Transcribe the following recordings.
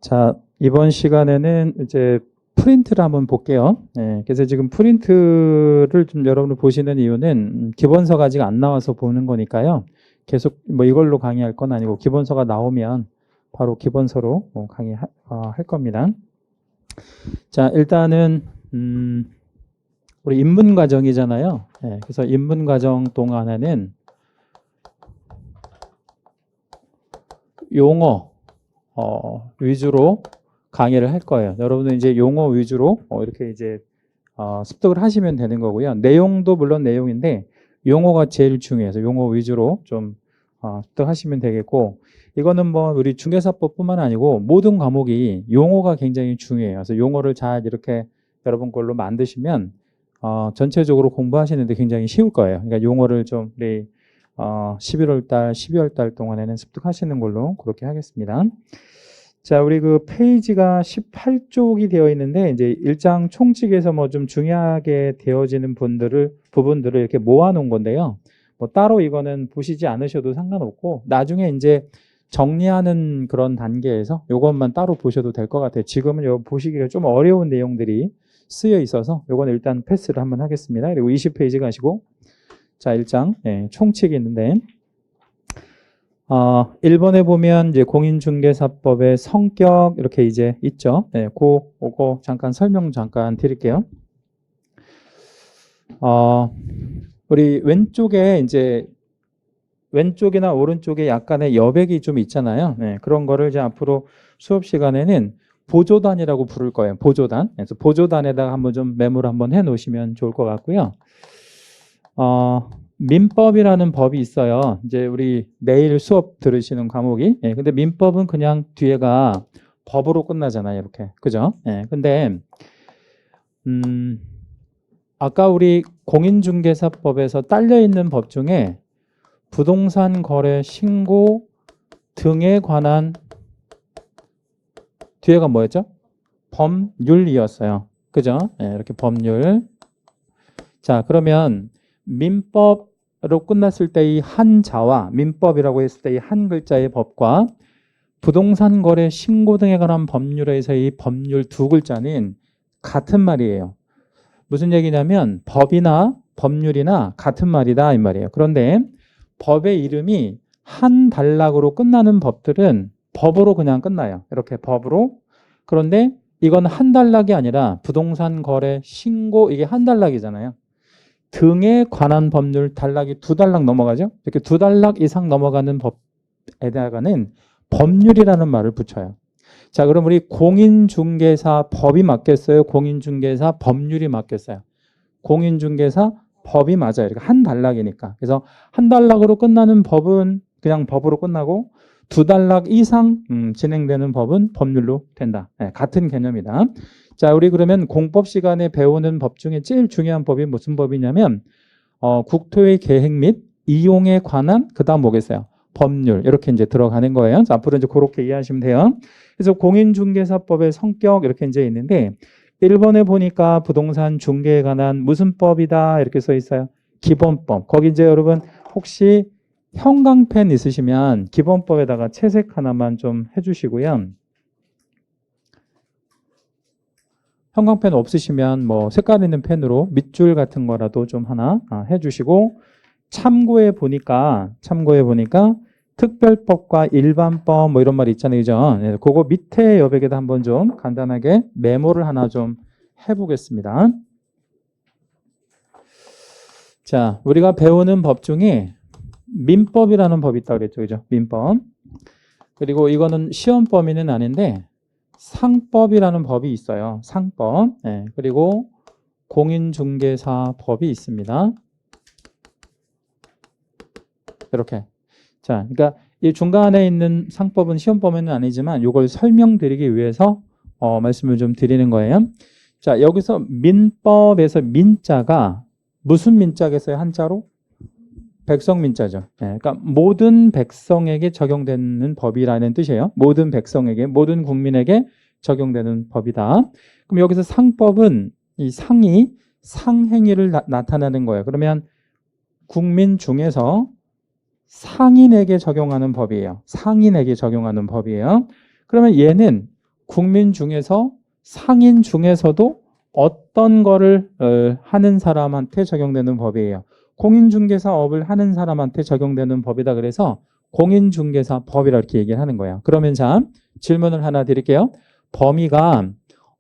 자, 이번 시간에는 이제 프린트를 한번 볼게요. 그래서 지금 프린트를 좀 여러분들 보시는 이유는 기본서가 아직 안 나와서 보는 거니까요. 계속 뭐 이걸로 강의할 건 아니고 기본서가 나오면 바로 기본서로 강의할 겁니다. 자, 일단은 우리 입문 과정이잖아요. 그래서 입문 과정 동안에는 용어 위주로 강의를 할 거예요. 여러분은 이제 용어 위주로 이렇게 이제 습득을 하시면 되는 거고요. 내용도 물론 내용인데 용어가 제일 중요해서 용어 위주로 좀 습득하시면 되겠고, 이거는 뭐 우리 중개사법뿐만 아니고 모든 과목이 용어가 굉장히 중요해요. 그래서 용어를 잘 이렇게 여러분 걸로 만드시면 전체적으로 공부하시는데 굉장히 쉬울 거예요. 그러니까 용어를 좀 우리 11월 달, 12월 달 동안에는 습득하시는 걸로 그렇게 하겠습니다. 자, 우리 그 페이지가 18쪽이 되어 있는데, 이제 일장 총칙에서 뭐 좀 중요하게 되어지는 부분들을 이렇게 모아 놓은 건데요. 뭐 따로 이거는 보시지 않으셔도 상관없고, 나중에 이제 정리하는 그런 단계에서 이것만 따로 보셔도 될 것 같아요. 지금은 요 보시기가 좀 어려운 내용들이 쓰여 있어서 요건 일단 패스를 한번 하겠습니다. 그리고 20페이지 가시고, 자, 1장 총칙이 있는데, 1번에 보면 이제 공인중개사법의 성격 이렇게 이제 있죠. 그거 잠깐 설명 잠깐 드릴게요. 우리 왼쪽에 이제 왼쪽이나 오른쪽에 약간의 여백이 좀 있잖아요. 그런 거를 이제 앞으로 수업 시간에는 보조단이라고 부를 거예요. 보조단. 그래서 보조단에다가 한번 좀 메모를 한번 해 놓으시면 좋을 것 같고요. 민법이라는 법이 있어요. 이제 우리 내일 수업 들으시는 과목이. 근데 민법은 그냥 뒤에가 법으로 끝나잖아요. 이렇게. 그죠? 근데, 아까 우리 공인중개사법에서 딸려있는 법 중에 부동산 거래 신고 등에 관한 뒤에가 뭐였죠? 법률이었어요. 그죠? 이렇게 법률. 자, 그러면 민법으로 끝났을 때 이 한자와 민법이라고 했을 때 이 한 글자의 법과 부동산 거래 신고 등에 관한 법률에서 이 법률 두 글자는 같은 말이에요. 무슨 얘기냐면 법이나 법률이나 같은 말이다 이 말이에요. 그런데 법의 이름이 한 단락으로 끝나는 법들은 법으로 그냥 끝나요. 이렇게 법으로. 그런데 이건 한 단락이 아니라 부동산 거래 신고, 이게 한 단락이잖아요. 등에 관한 법률 단락이 두 단락 넘어가죠. 이렇게 두 단락 이상 넘어가는 법에다가는 법률이라는 말을 붙여요. 자, 그럼 우리 공인중개사 법이 맞겠어요? 공인중개사 법률이 맞겠어요? 공인중개사 법이 맞아요. 이렇게 한 단락이니까. 그래서 한 단락으로 끝나는 법은 그냥 법으로 끝나고 두 단락 이상 진행되는 법은 법률로 된다. 같은 개념이다. 자, 우리 그러면 공법 시간에 배우는 법 중에 제일 중요한 법이 무슨 법이냐면 국토의 계획 및 이용에 관한, 그 다음 뭐겠어요? 법률. 이렇게 이제 들어가는 거예요. 자, 앞으로 이제 그렇게 이해하시면 돼요. 그래서 공인중개사법의 성격 이렇게 이제 있는데, 1번에 보니까 부동산 중개에 관한 무슨 법이다 이렇게 써 있어요. 기본법. 거기 이제 여러분 혹시 형광펜 있으시면 기본법에다가 채색 하나만 좀 해주시고요. 형광펜 없으시면 뭐 색깔 있는 펜으로 밑줄 같은 거라도 좀 하나 해주시고, 참고해 보니까 특별법과 일반법 뭐 이런 말 있잖아요. 그죠? 그거 밑에 여백에다 한번 좀 간단하게 메모를 하나 좀 해보겠습니다. 자, 우리가 배우는 법 중에 민법이라는 법이 있다고 그랬죠. 그죠? 민법. 그리고 이거는 시험 범위는 아닌데 상법이라는 법이 있어요. 상법. 그리고 공인중개사법이 있습니다. 이렇게. 자, 그러니까 이 중간에 있는 상법은 시험 범위는 아니지만 이걸 설명드리기 위해서 말씀을 좀 드리는 거예요. 자, 여기서 민법에서 민자가 무슨 민자겠어요? 한자로? 백성민자죠. 그러니까 모든 백성에게 적용되는 법이라는 뜻이에요. 모든 백성에게, 모든 국민에게 적용되는 법이다. 그럼 여기서 상법은 이 상이 상행위를 나타내는 거예요. 그러면 국민 중에서 상인에게 적용하는 법이에요. 상인에게 적용하는 법이에요. 그러면 얘는 국민 중에서 상인 중에서도 어떤 거를 하는 사람한테 적용되는 법이에요. 공인중개사업을 하는 사람한테 적용되는 법이다. 그래서 공인중개사법이라 이렇게 얘기를 하는 거예요. 그러면 자, 질문을 하나 드릴게요. 범위가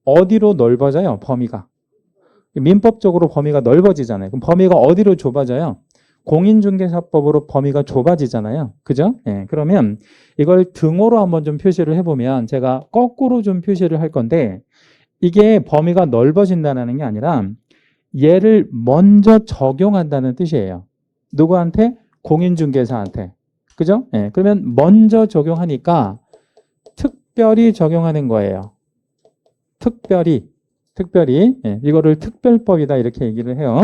어디로 넓어져요? 범위가. 민법적으로 범위가 넓어지잖아요. 그럼 범위가 어디로 좁아져요? 공인중개사법으로 범위가 좁아지잖아요. 그죠? 예, 그러면 이걸 등호로 한번 좀 표시를 해보면 제가 거꾸로 좀 표시를 할 건데 이게 범위가 넓어진다는 게 아니라 얘를 먼저 적용한다는 뜻이에요. 누구한테? 공인중개사한테. 그죠? 예, 그러면 먼저 적용하니까 특별히 적용하는 거예요. 특별히. 예, 이거를 특별법이다 이렇게 얘기를 해요.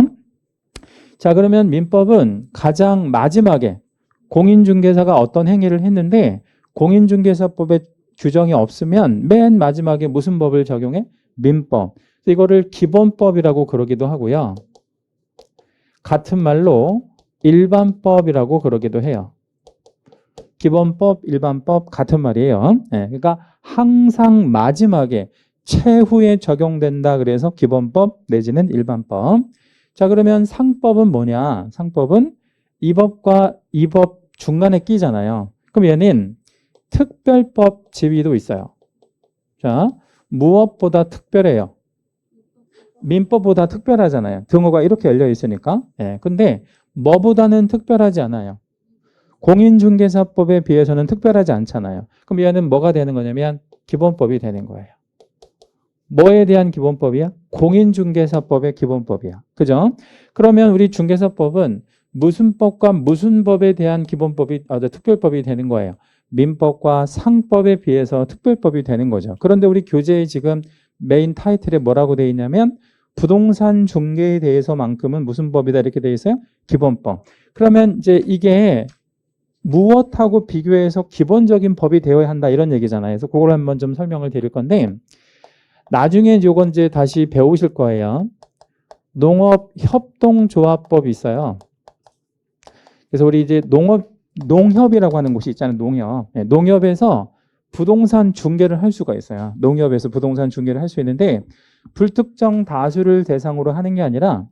자, 그러면 민법은 가장 마지막에 공인중개사가 어떤 행위를 했는데 공인중개사법에 규정이 없으면 맨 마지막에 무슨 법을 적용해? 민법. 이거를 기본법이라고 그러기도 하고요. 같은 말로 일반법이라고 그러기도 해요. 기본법, 일반법 같은 말이에요. 네, 그러니까 항상 마지막에 최후에 적용된다. 그래서 기본법 내지는 일반법. 자, 그러면 상법은 뭐냐? 상법은 이 법과 이 법 중간에 끼잖아요. 그럼 얘는 특별법 지위도 있어요. 자, 무엇보다 특별해요? 민법보다 특별하잖아요. 등호가 이렇게 열려 있으니까. 예, 근데 뭐보다는 특별하지 않아요. 공인중개사법에 비해서는 특별하지 않잖아요. 그럼 얘는 뭐가 되는 거냐면 기본법이 되는 거예요. 뭐에 대한 기본법이야? 공인중개사법의 기본법이야. 그죠? 그러면 우리 중개사법은 무슨 법과 무슨 법에 대한 기본법이, 특별법이 되는 거예요. 민법과 상법에 비해서 특별법이 되는 거죠. 그런데 우리 교재에 지금 메인 타이틀에 뭐라고 되어 있냐면 부동산 중개에 대해서만큼은 무슨 법이다 이렇게 되어 있어요? 기본법. 그러면 이제 이게 무엇하고 비교해서 기본적인 법이 되어야 한다 이런 얘기잖아요. 그래서 그걸 한번 좀 설명을 드릴 건데 나중에 요건 이제 다시 배우실 거예요. 농업협동조합법이 있어요. 그래서 우리 이제 농협이라고 하는 곳이 있잖아요. 농협. 네, 농협에서 부동산 중개를 할 수가 있어요. 농협에서 부동산 중개를 할 수 있는데 불특정 다수를 대상으로 하는 게 아니라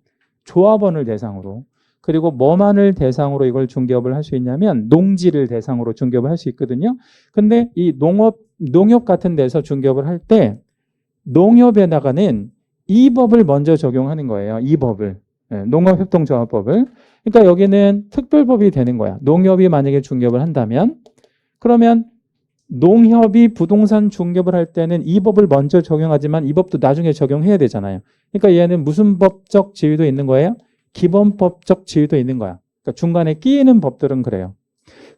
조합원을 대상으로 그리고 뭐만을 대상으로 이걸 중개업을 할 수 있냐면 농지를 대상으로 중개업을 할 수 있거든요. 근데 이 농협 같은 데서 중개업을 할 때 농협에다가는 이 법을 먼저 적용하는 거예요. 이 법을. 네, 농업협동조합법을. 그러니까 여기는 특별법이 되는 거야. 농협이 만약에 중개업을 한다면 그러면 농협이 부동산 중개업을 할 때는 이 법을 먼저 적용하지만 이 법도 나중에 적용해야 되잖아요. 그러니까 얘는 무슨 법적 지위도 있는 거예요? 기본법적 지위도 있는 거야. 그러니까 중간에 끼이는 법들은 그래요.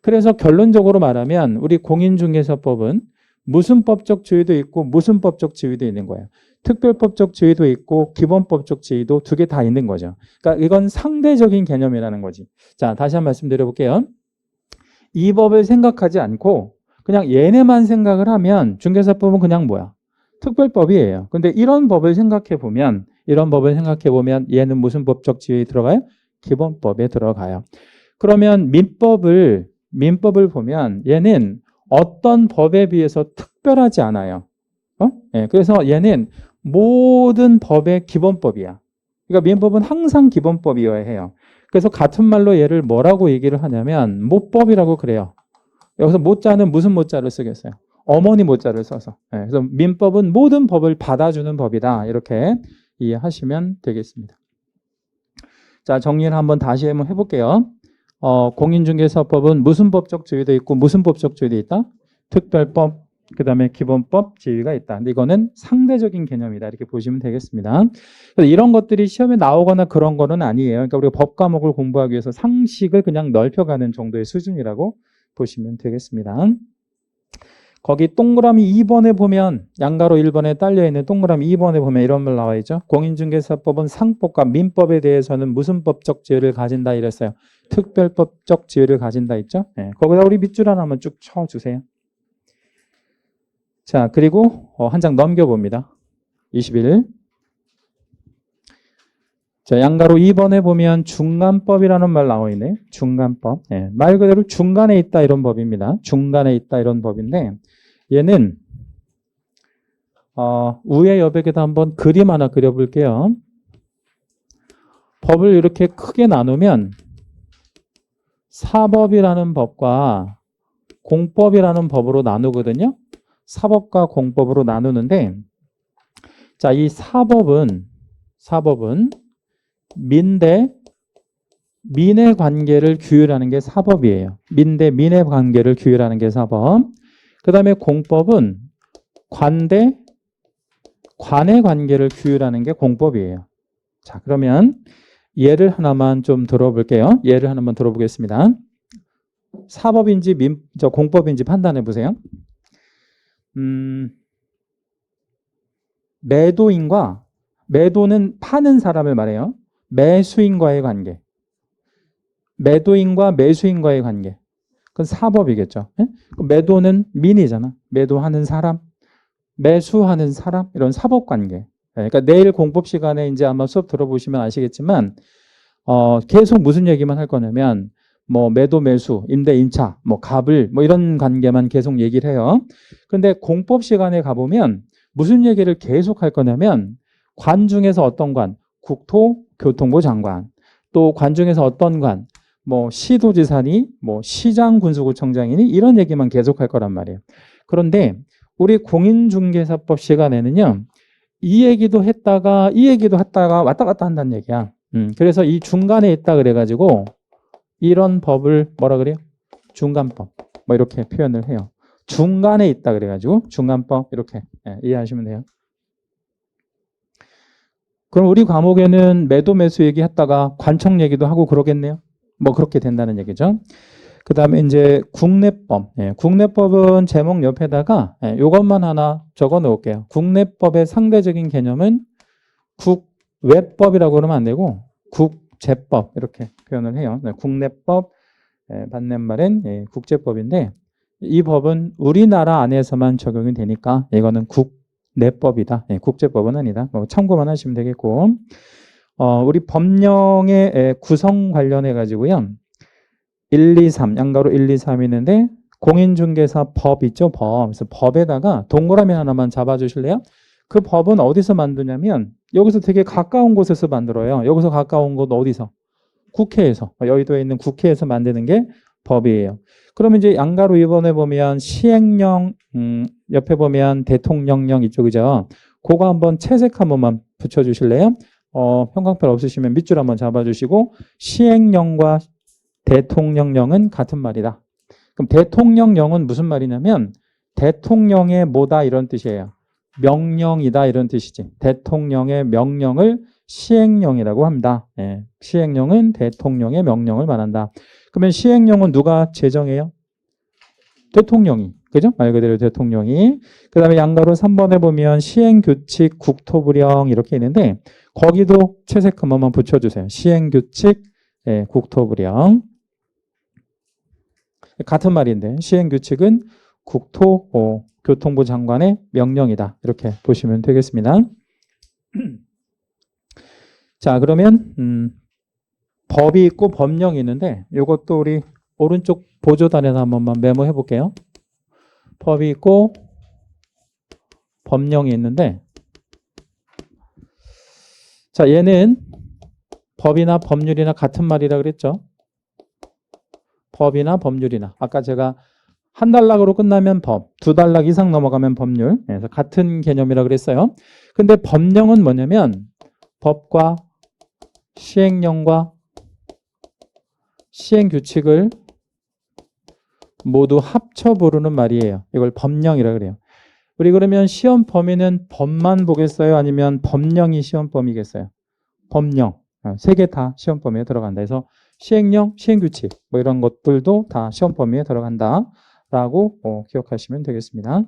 그래서 결론적으로 말하면 우리 공인중개사법은 무슨 법적 지위도 있고 무슨 법적 지위도 있는 거예요. 특별법적 지위도 있고 기본법적 지위도 두 개 다 있는 거죠. 그러니까 이건 상대적인 개념이라는 거지. 자, 다시 한 번 말씀드려볼게요. 이 법을 생각하지 않고 그냥 얘네만 생각을 하면 중개사법은 그냥 뭐야? 특별법이에요. 근데 이런 법을 생각해 보면 얘는 무슨 법적 지위에 들어가요? 기본법에 들어가요. 그러면 민법을 보면 얘는 어떤 법에 비해서 특별하지 않아요. 네, 그래서 얘는 모든 법의 기본법이야. 그러니까 민법은 항상 기본법이어야 해요. 그래서 같은 말로 얘를 뭐라고 얘기를 하냐면 모법이라고 그래요. 여기서 모자는 무슨 모자를 쓰겠어요? 어머니 모자를 써서. 네, 그래서 민법은 모든 법을 받아주는 법이다. 이렇게 이해하시면 되겠습니다. 자, 정리를 한번 다시 한번 해볼게요. 공인중개사법은 무슨 법적 지위도 있고 무슨 법적 지위도 있다? 특별법, 그 다음에 기본법 지위가 있다. 근데 이거는 상대적인 개념이다. 이렇게 보시면 되겠습니다. 그래서 이런 것들이 시험에 나오거나 그런 거는 아니에요. 그러니까 우리가 법 과목을 공부하기 위해서 상식을 그냥 넓혀가는 정도의 수준이라고 보시면 되겠습니다. 거기 동그라미 2번에 보면 양가로 1번에 딸려있는 동그라미 2번에 보면 이런 말 나와 있죠. 공인중개사법은 상법과 민법에 대해서는 무슨 법적 지위를 가진다 이랬어요. 특별법적 지위를 가진다 있죠. 네, 거기다 우리 밑줄 하나만 쭉 쳐주세요. 자, 그리고 한 장 넘겨봅니다. 21. 자, 양가로 2번에 보면 중간법이라는 말 나와 있네. 중간법. 네, 말 그대로 중간에 있다 이런 법입니다. 중간에 있다 이런 법인데 얘는 우회 여백에다 한번 그림 하나 그려볼게요. 법을 이렇게 크게 나누면 사법이라는 법과 공법이라는 법으로 나누거든요. 사법과 공법으로 나누는데, 자, 이 사법은 민의 관계를 규율하는 게 사법이에요. 민의 관계를 규율하는 게 사법. 그 다음에 공법은 관의 관계를 규율하는 게 공법이에요. 자, 그러면 예를 하나만 좀 들어볼게요. 예를 하나만 들어보겠습니다. 사법인지 공법인지 판단해 보세요. 매도는 파는 사람을 말해요. 매수인과의 관계. 매도인과 매수인과의 관계. 그건 사법이겠죠. 예? 매도는 민이잖아. 매도하는 사람, 매수하는 사람, 이런 사법 관계. 그러니까 내일 공법 시간에 이제 아마 수업 들어보시면 아시겠지만, 계속 무슨 얘기만 할 거냐면, 뭐 매도 매수, 임대 임차, 뭐 갑을, 뭐 이런 관계만 계속 얘기를 해요. 근데 공법 시간에 가보면 무슨 얘기를 계속 할 거냐면, 관 중에서 어떤 관, 국토교통부 장관, 또 관 중에서 어떤 관, 뭐 시도지사니, 뭐 시장 군수구청장이니 이런 얘기만 계속 할 거란 말이에요. 그런데 우리 공인중개사법 시간에는요, 이 얘기도 했다가 왔다 갔다 한다는 얘기야. 그래서 이 중간에 있다 그래가지고 이런 법을 뭐라 그래요? 중간법. 뭐 이렇게 표현을 해요. 중간에 있다 그래가지고 중간법 이렇게 이해하시면 돼요. 그럼 우리 과목에는 매도 매수 얘기했다가 관청 얘기도 하고 그러겠네요. 뭐 그렇게 된다는 얘기죠. 그 다음에 이제 국내법. 국내법은 제목 옆에다가 이것만 하나 적어 놓을게요. 국내법의 상대적인 개념은 국외법이라고 그러면 안 되고 국제법 이렇게 표현을 해요. 국내법 반대말은 국제법인데 이 법은 우리나라 안에서만 적용이 되니까 이거는 국내법이다. 국제법은 아니다. 뭐 참고만 하시면 되겠고, 우리 법령의 구성 관련해 가지고요. 1, 2, 3, 양가로 1, 2, 3 있는데 공인중개사 법 있죠? 법. 그래서 법에다가 동그라미 하나만 잡아주실래요? 그 법은 어디서 만드냐면 여기서 되게 가까운 곳에서 만들어요. 여기서 가까운 곳 어디서? 국회에서. 여의도에 있는 국회에서 만드는 게 법이에요. 그러면 이제 양가로 2번에 보면 시행령, 옆에 보면 대통령령 이쪽이죠. 그거 한번 채색 한 번만 붙여주실래요? 형광펜 없으시면 밑줄 한번 잡아주시고, 시행령과 대통령령은 같은 말이다. 그럼 대통령령은 무슨 말이냐면 대통령의 뭐다 이런 뜻이에요. 명령이다 이런 뜻이지. 대통령의 명령을 시행령이라고 합니다. 시행령은 대통령의 명령을 말한다. 그러면 시행령은 누가 제정해요? 대통령이. 그죠? 말 그대로 대통령이. 그 다음에 양가로 3번에 보면 시행규칙, 국토부령 이렇게 있는데 거기도 채색 한 번만 붙여주세요. 시행규칙, 국토부령. 같은 말인데 시행규칙은 국토교통부 장관의 명령이다. 이렇게 보시면 되겠습니다. 자, 그러면 법이 있고 법령이 있는데 이것도 우리 오른쪽 보조단에서 한 번만 메모해 볼게요. 법이 있고 법령이 있는데, 자, 얘는 법이나 법률이나 같은 말이라 그랬죠. 법이나 법률이나. 아까 제가 한 단락으로 끝나면 법, 두 단락 이상 넘어가면 법률. 그래서 같은 개념이라 그랬어요. 근데 법령은 뭐냐면 법과 시행령과 시행규칙을 모두 합쳐 부르는 말이에요. 이걸 법령이라 그래요. 우리 그러면 시험 범위는 법만 보겠어요? 아니면 법령이 시험 범위겠어요? 법령. 세 개 다 시험 범위에 들어간다. 그래서 시행령, 시행규칙 뭐 이런 것들도 다 시험 범위에 들어간다라고 기억하시면 되겠습니다.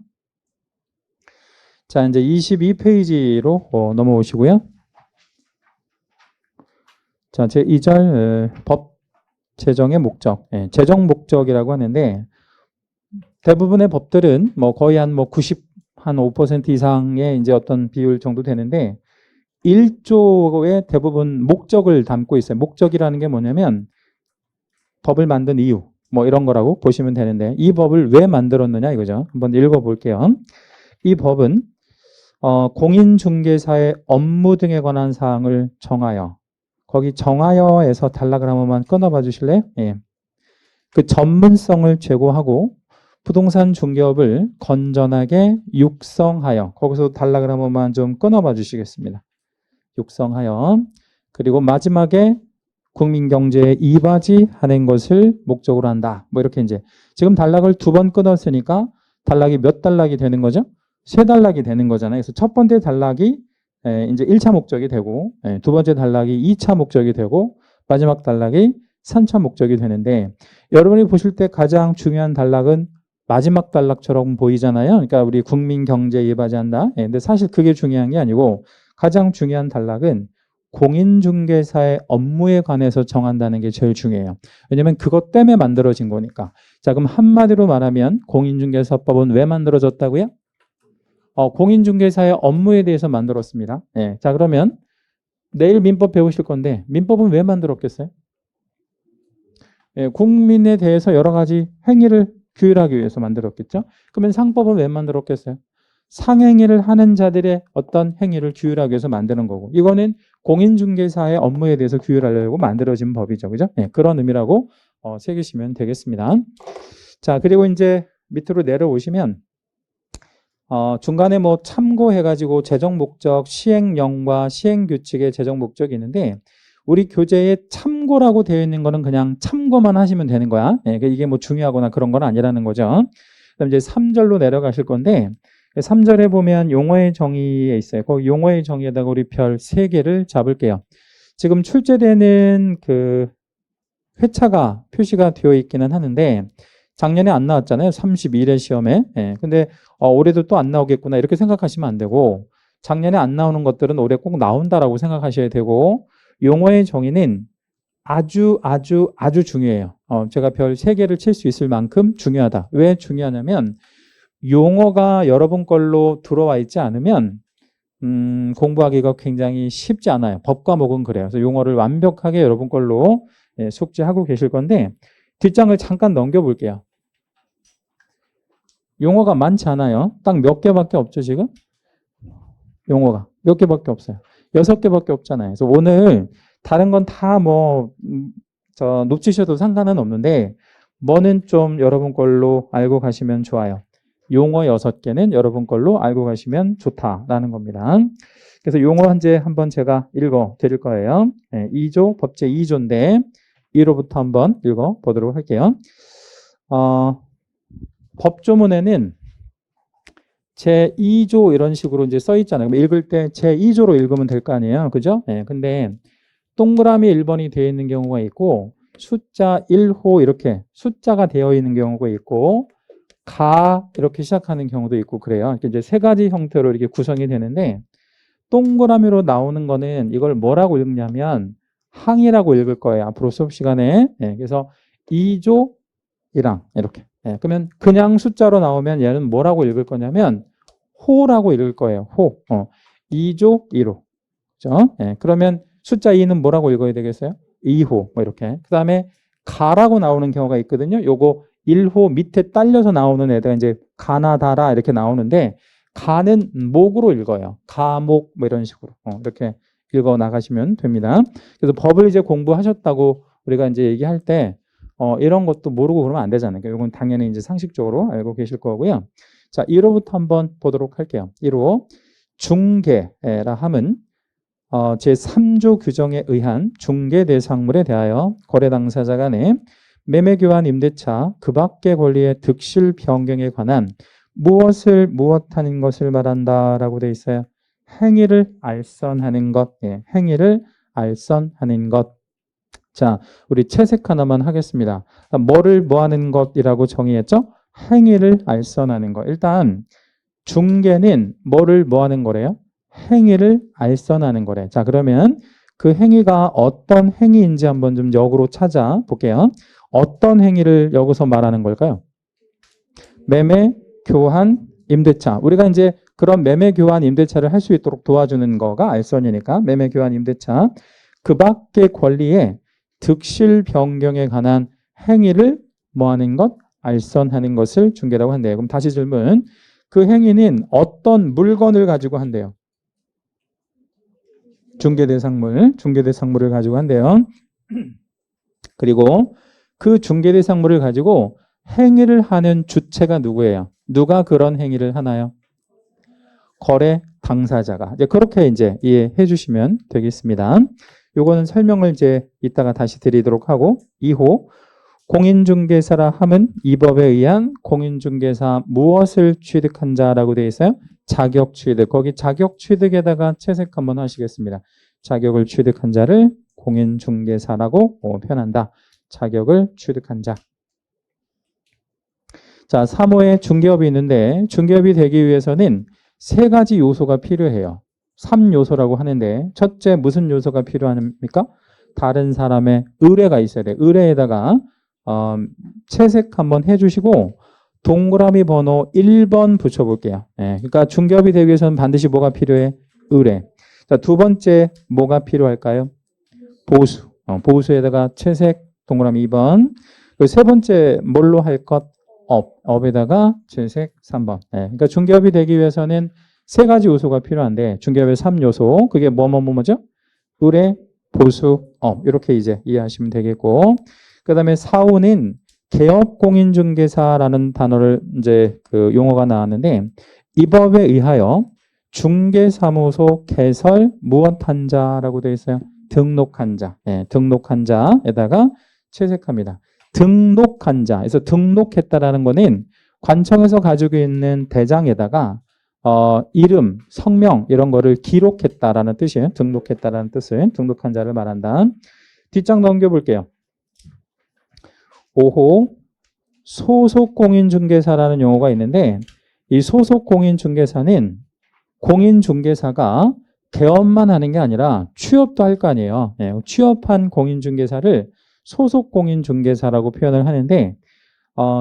자, 이제 22페이지로 넘어오시고요. 자, 제 2절 법 제정의 목적. 제정 목적이라고 하는데 대부분의 법들은 뭐 거의 한 5% 이상의 이제 어떤 비율 정도 되는데 1조의 대부분 목적을 담고 있어요. 목적이라는 게 뭐냐면 법을 만든 이유 뭐 이런 거라고 보시면 되는데 이 법을 왜 만들었느냐 이거죠. 한번 읽어볼게요. 이 법은 공인중개사의 업무 등에 관한 사항을 정하여. 거기 정하여에서 단락을 한 번만 끊어봐 주실래요? 예. 그 전문성을 제고하고 부동산 중개업을 건전하게 육성하여. 거기서 단락을 한 번만 좀 끊어봐 주시겠습니다. 육성하여. 그리고 마지막에 국민경제에 이바지하는 것을 목적으로 한다. 뭐 이렇게 이제 지금 단락을 2번 끊었으니까 단락이 몇 단락이 되는 거죠? 3단락이 되는 거잖아요. 그래서 첫 번째 단락이 이제 1차 목적이 되고, 두 번째 단락이 2차 목적이 되고, 마지막 단락이 3차 목적이 되는데, 여러분이 보실 때 가장 중요한 단락은 마지막 단락처럼 보이잖아요. 그러니까 우리 국민 경제에 이바지한다. 근데 사실 그게 중요한 게 아니고, 가장 중요한 단락은 공인중개사의 업무에 관해서 정한다는 게 제일 중요해요. 왜냐면 그것 때문에 만들어진 거니까. 자, 그럼 한마디로 말하면 공인중개사법은 왜 만들어졌다고요? 공인중개사의 업무에 대해서 만들었습니다. 자, 그러면 내일 민법 배우실 건데 민법은 왜 만들었겠어요? 국민에 대해서 여러 가지 행위를 규율하기 위해서 만들었겠죠? 그러면 상법은 왜 만들었겠어요? 상행위를 하는 자들의 어떤 행위를 규율하기 위해서 만드는 거고, 이거는 공인중개사의 업무에 대해서 규율하려고 만들어진 법이죠. 그죠? 그런 의미라고 새기시면 되겠습니다. 자, 그리고 이제 밑으로 내려오시면 중간에 뭐 참고해가지고 재정 목적, 시행령과 시행규칙의 재정 목적이 있는데, 우리 교재에 참고라고 되어 있는 거는 그냥 참고만 하시면 되는 거야. 이게 뭐 중요하거나 그런 건 아니라는 거죠. 그다음 이제 3절로 내려가실 건데, 3절에 보면 용어의 정의에 있어요. 거기 용어의 정의에다가 우리 별 3개를 잡을게요. 지금 출제되는 그 회차가 표시가 되어 있기는 하는데, 작년에 안 나왔잖아요. 31회 시험에. 근데 올해도 또 안 나오겠구나 이렇게 생각하시면 안 되고, 작년에 안 나오는 것들은 올해 꼭 나온다라고 생각하셔야 되고, 용어의 정의는 아주 중요해요. 제가 별 3개를 칠 수 있을 만큼 중요하다. 왜 중요하냐면 용어가 여러분 걸로 들어와 있지 않으면 공부하기가 굉장히 쉽지 않아요. 법 과목은 그래요. 그래서 용어를 완벽하게 여러분 걸로 숙지하고 계실 건데, 뒷장을 잠깐 넘겨볼게요. 용어가 많지 않아요. 딱 몇 개밖에 없죠, 지금? 용어가 몇 개밖에 없어요. 6개밖에 없잖아요. 그래서 오늘 다른 건 다 뭐 놓치셔도 상관은 없는데, 뭐는 좀 여러분 걸로 알고 가시면 좋아요. 용어 6개는 여러분 걸로 알고 가시면 좋다라는 겁니다. 그래서 용어 한제 한번 제가 읽어 드릴 거예요. 2조, 법제 2조인데 1호부터 한번 읽어 보도록 할게요. 법조문에는 제2조 이런 식으로 이제 써 있잖아요. 읽을 때 제2조로 읽으면 될 거 아니에요. 그죠? 근데 동그라미 1번이 되어 있는 경우가 있고, 숫자 1호 이렇게 숫자가 되어 있는 경우가 있고, 가 이렇게 시작하는 경우도 있고 그래요. 이렇게 이제 3가지 형태로 이렇게 구성이 되는데, 동그라미로 나오는 거는 이걸 뭐라고 읽냐면 항이라고 읽을 거예요. 앞으로 수업 시간에. 그래서 2조 1항 이렇게. 그러면 그냥 숫자로 나오면 얘는 뭐라고 읽을 거냐면 호라고 읽을 거예요. 호. 2조 1호. 그죠? 그러면 숫자 2는 뭐라고 읽어야 되겠어요? 2호. 뭐 이렇게. 그 다음에 가라고 나오는 경우가 있거든요. 요거 1호 밑에 딸려서 나오는 애가 이제 가나다라 이렇게 나오는데, 가는 목으로 읽어요. 가목 뭐 이런 식으로 이렇게 읽어 나가시면 됩니다. 그래서 법을 이제 공부하셨다고 우리가 이제 얘기할 때 이런 것도 모르고 그러면 안 되잖아요. 그러니까 이건 당연히 이제 상식적으로 알고 계실 거고요. 자, 1호부터 한번 보도록 할게요. 1호 중개라 함은 제3조 규정에 의한 중개 대상물에 대하여 거래 당사자 간에 매매 교환 임대차 그 밖의 권리의 득실 변경에 관한 무엇하는 것을 말한다라고 되어 있어요. 행위를 알선하는 것. 행위를 알선하는 것. 자, 우리 채색 하나만 하겠습니다. 뭐를 뭐하는 것이라고 정의했죠? 행위를 알선하는 것. 일단 중개는 뭐를 뭐하는 거래요? 행위를 알선하는 거래. 자, 그러면 그 행위가 어떤 행위인지 한번 좀 역으로 찾아볼게요. 어떤 행위를 여기서 말하는 걸까요? 매매, 교환, 임대차. 우리가 이제 그런 매매, 교환, 임대차를 할 수 있도록 도와주는 거가 알선이니까 매매, 교환, 임대차. 그 밖의 권리에 득실 변경에 관한 행위를 뭐하는 것? 알선하는 것을 중개라고 한대요. 그럼 다시 질문. 그 행위는 어떤 물건을 가지고 한대요. 중개대상물을 가지고 한대요. 그리고 그 중개대상물을 가지고 행위를 하는 주체가 누구예요? 누가 그런 행위를 하나요? 거래 당사자가. 이제 그렇게 이제 이해해 주시면 되겠습니다. 요거는 설명을 이제 이따가 다시 드리도록 하고 2호 공인중개사라 함은 이 법에 의한 공인중개사 무엇을 취득한 자라고 되어 있어요? 자격 취득. 거기 자격 취득에다가 채색 한번 하시겠습니다. 자격을 취득한 자를 공인중개사라고 표현한다. 자격을 취득한 자. 자, 3호에 중개업이 있는데 중개업이 되기 위해서는 세 가지 요소가 필요해요. 3요소라고 하는데 첫째 무슨 요소가 필요합니까? 다른 사람의 의뢰가 있어야 돼요. 의뢰에다가 채색 한번 해주시고 동그라미 번호 1번 붙여볼게요. 그러니까 중개업이 되기 위해서는 반드시 뭐가 필요해? 의뢰. 자, 두 번째 뭐가 필요할까요? 보수. 보수에다가 채색 동그라미 2번. 그리고 세 번째 뭘로 할 것? 업에다가 채색 3번. 그러니까 중개업이 되기 위해서는 세 가지 요소가 필요한데 중개업의 3요소. 그게 뭐죠? 의뢰, 보수, 업. 이렇게 이제 이해하시면 되겠고. 그다음에 4호는 개업공인중개사라는 단어를 이제 그 용어가 나왔는데 이 법에 의하여 중개사무소 개설 무엇한 자라고 되어 있어요? 등록한 자. 등록한 자에다가 채색합니다. 등록한 자. 그래서 등록했다라는 거는 관청에서 가지고 있는 대장에다가 이름, 성명 이런 거를 기록했다라는 뜻이에요. 등록했다라는 뜻을 등록한 자를 말한다. 뒷장 넘겨볼게요. 5호 소속공인중개사라는 용어가 있는데 이 소속공인중개사는 공인중개사가 개업만 하는 게 아니라 취업도 할 거 아니에요. 취업한 공인중개사를 소속공인중개사라고 표현을 하는데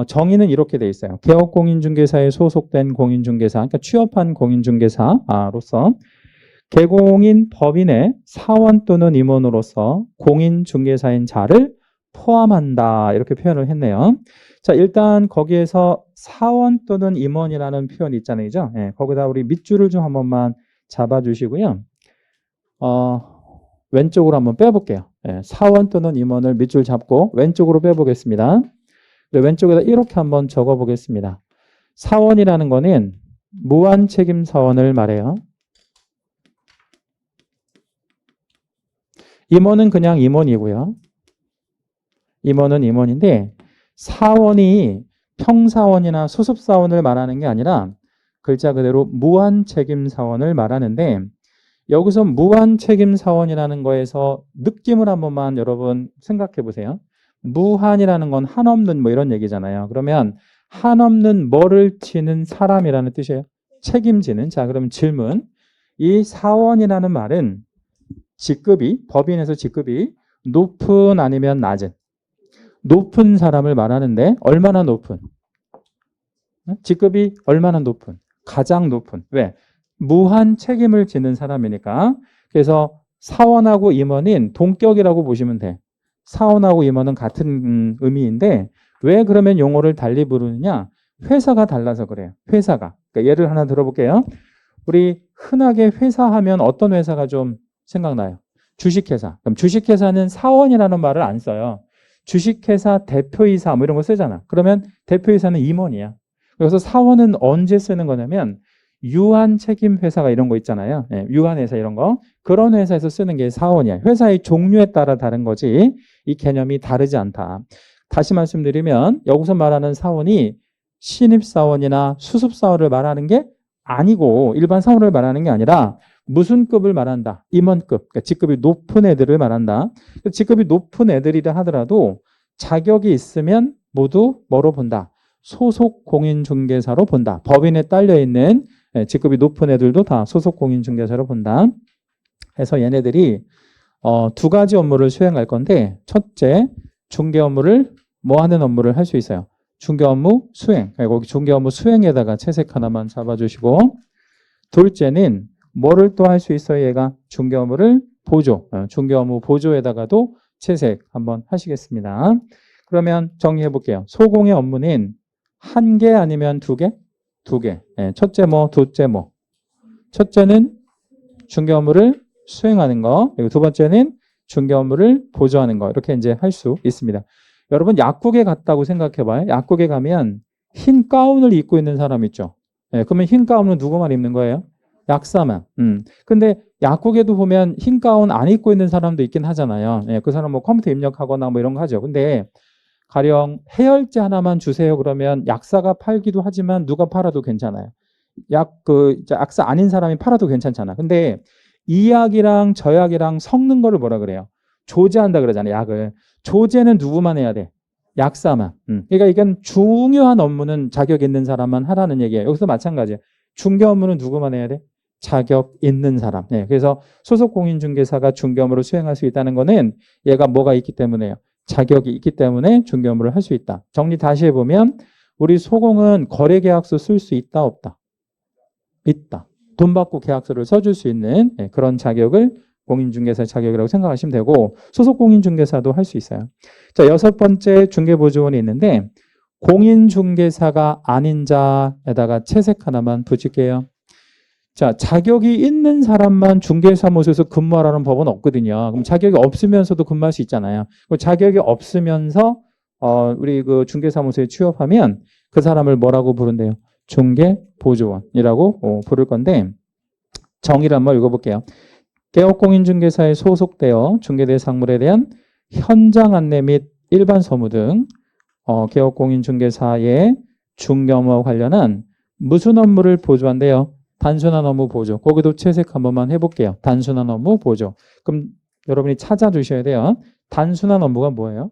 정의는 이렇게 돼 있어요. 개업공인중개사에 소속된 공인중개사, 그러니까 취업한 공인중개사로서 개공인 법인의 사원 또는 임원으로서 공인중개사인 자를 포함한다. 이렇게 표현을 했네요. 자, 일단 거기에서 사원 또는 임원이라는 표현이 있잖아요. 거기다 우리 밑줄을 좀 한 번만 잡아주시고요. 왼쪽으로 한번 빼볼게요. 사원 또는 임원을 밑줄 잡고 왼쪽으로 빼보겠습니다. 왼쪽에다 이렇게 한번 적어보겠습니다. 사원이라는 거는 무한책임 사원을 말해요. 임원은 그냥 임원이고요. 임원은 임원인데 사원이 평사원이나 수습사원을 말하는 게 아니라 글자 그대로 무한책임사원을 말하는데 여기서 무한책임사원이라는 거에서 느낌을 한 번만 여러분 생각해 보세요. 무한이라는 건 한없는 뭐 이런 얘기잖아요. 그러면 한없는 뭐를 지는 사람이라는 뜻이에요. 책임지는. 자, 그러면 질문. 이 사원이라는 말은 직급이, 법인에서 직급이 높은 아니면 낮은? 높은 사람을 말하는데 얼마나 높은? 직급이 얼마나 높은? 가장 높은. 왜? 무한 책임을 지는 사람이니까. 그래서 사원하고 임원인 동격이라고 보시면 돼. 사원하고 임원은 같은 의미인데 왜 그러면 용어를 달리 부르느냐? 회사가 달라서 그래요. 회사가. 그러니까 예를 하나 들어볼게요. 우리 흔하게 회사 하면 어떤 회사가 좀 생각나요? 주식회사. 그럼 주식회사는 사원이라는 말을 안 써요. 주식회사 대표이사 뭐 이런 거 쓰잖아. 그러면 대표이사는 임원이야. 그래서 사원은 언제 쓰는 거냐면 유한 책임 회사가 이런 거 있잖아요. 유한 회사 이런 거. 그런 회사에서 쓰는 게 사원이야. 회사의 종류에 따라 다른 거지. 이 개념이 다르지 않다. 다시 말씀드리면 여기서 말하는 사원이 신입사원이나 수습사원을 말하는 게 아니고 일반 사원을 말하는 게 아니라 무슨 급을 말한다? 임원급. 그러니까 직급이 높은 애들을 말한다. 직급이 높은 애들이라 하더라도 자격이 있으면 모두 뭐로 본다? 소속 공인중개사로 본다. 법인에 딸려있는 직급이 높은 애들도 다 소속 공인중개사로 본다. 그래서 얘네들이 두 가지 업무를 수행할 건데 첫째, 중개 업무를 뭐 하는 업무를 할 수 있어요? 중개 업무 수행. 거기 중개 업무 수행에다가 채색 하나만 잡아주시고 둘째는 뭐를 또 할 수 있어요? 얘가 중개 업무를 보조. 중개 업무 보조에다가도 채색 한번 하시겠습니다. 그러면 정리해 볼게요. 소공의 업무는 한 개 아니면 두 개? 두 개. 예, 첫째 뭐, 둘째 뭐. 첫째는 중개 업무를 수행하는 거, 그리고 두 번째는 중개 업무를 보조하는 거. 이렇게 이제 할 수 있습니다. 여러분 약국에 갔다고 생각해 봐요. 약국에 가면 흰 가운을 입고 있는 사람 있죠. 예, 그러면 흰 가운은 누구만 입는 거예요? 약사만. 근데 약국에도 보면 흰 가운 안 입고 있는 사람도 있긴 하잖아요. 예, 그 사람 뭐 컴퓨터 입력하거나 뭐 이런 거 하죠. 근데 가령 해열제 하나만 주세요. 그러면 약사가 팔기도 하지만 누가 팔아도 괜찮아요. 약사 아닌 사람이 팔아도 괜찮잖아. 근데 이 약이랑 저 약이랑 섞는 거를 뭐라 그래요? 조제한다 그러잖아요. 약을. 조제는 누구만 해야 돼? 약사만. 그러니까 이건 중요한 업무는 자격 있는 사람만 하라는 얘기예요. 여기서 마찬가지예요. 중개 업무는 누구만 해야 돼? 자격 있는 사람. 네, 그래서 소속 공인중개사가 중개 업무를 수행할 수 있다는 거는 얘가 뭐가 있기 때문에요? 자격이 있기 때문에 중개 업무를 할 수 있다. 정리 다시 해보면 우리 소공은 거래계약서 쓸 수 있다 없다? 있다. 돈 받고 계약서를 써줄 수 있는 그런 자격을 공인중개사의 자격이라고 생각하시면 되고 소속 공인중개사도 할 수 있어요. 자, 여섯 번째 중개보조원이 있는데 공인중개사가 아닌 자에다가 채색 하나만 붙일게요. 자, 자격이 있는 사람만 중개사무소에서 근무하라는 법은 없거든요. 그럼 자격이 없으면서도 근무할 수 있잖아요. 자격이 없으면서 우리 그 중개사무소에 취업하면 그 사람을 뭐라고 부른대요? 중개보조원이라고 부를 건데 정의를 한번 읽어볼게요. 개업공인중개사에 소속되어 중개대상물에 대한 현장 안내 및 일반 서무 등 개업공인중개사의 중개 업무와 관련한 무슨 업무를 보조한대요? 단순한 업무 보조. 거기도 채색 한 번만 해볼게요. 단순한 업무 보조. 그럼 여러분이 찾아주셔야 돼요. 단순한 업무가 뭐예요?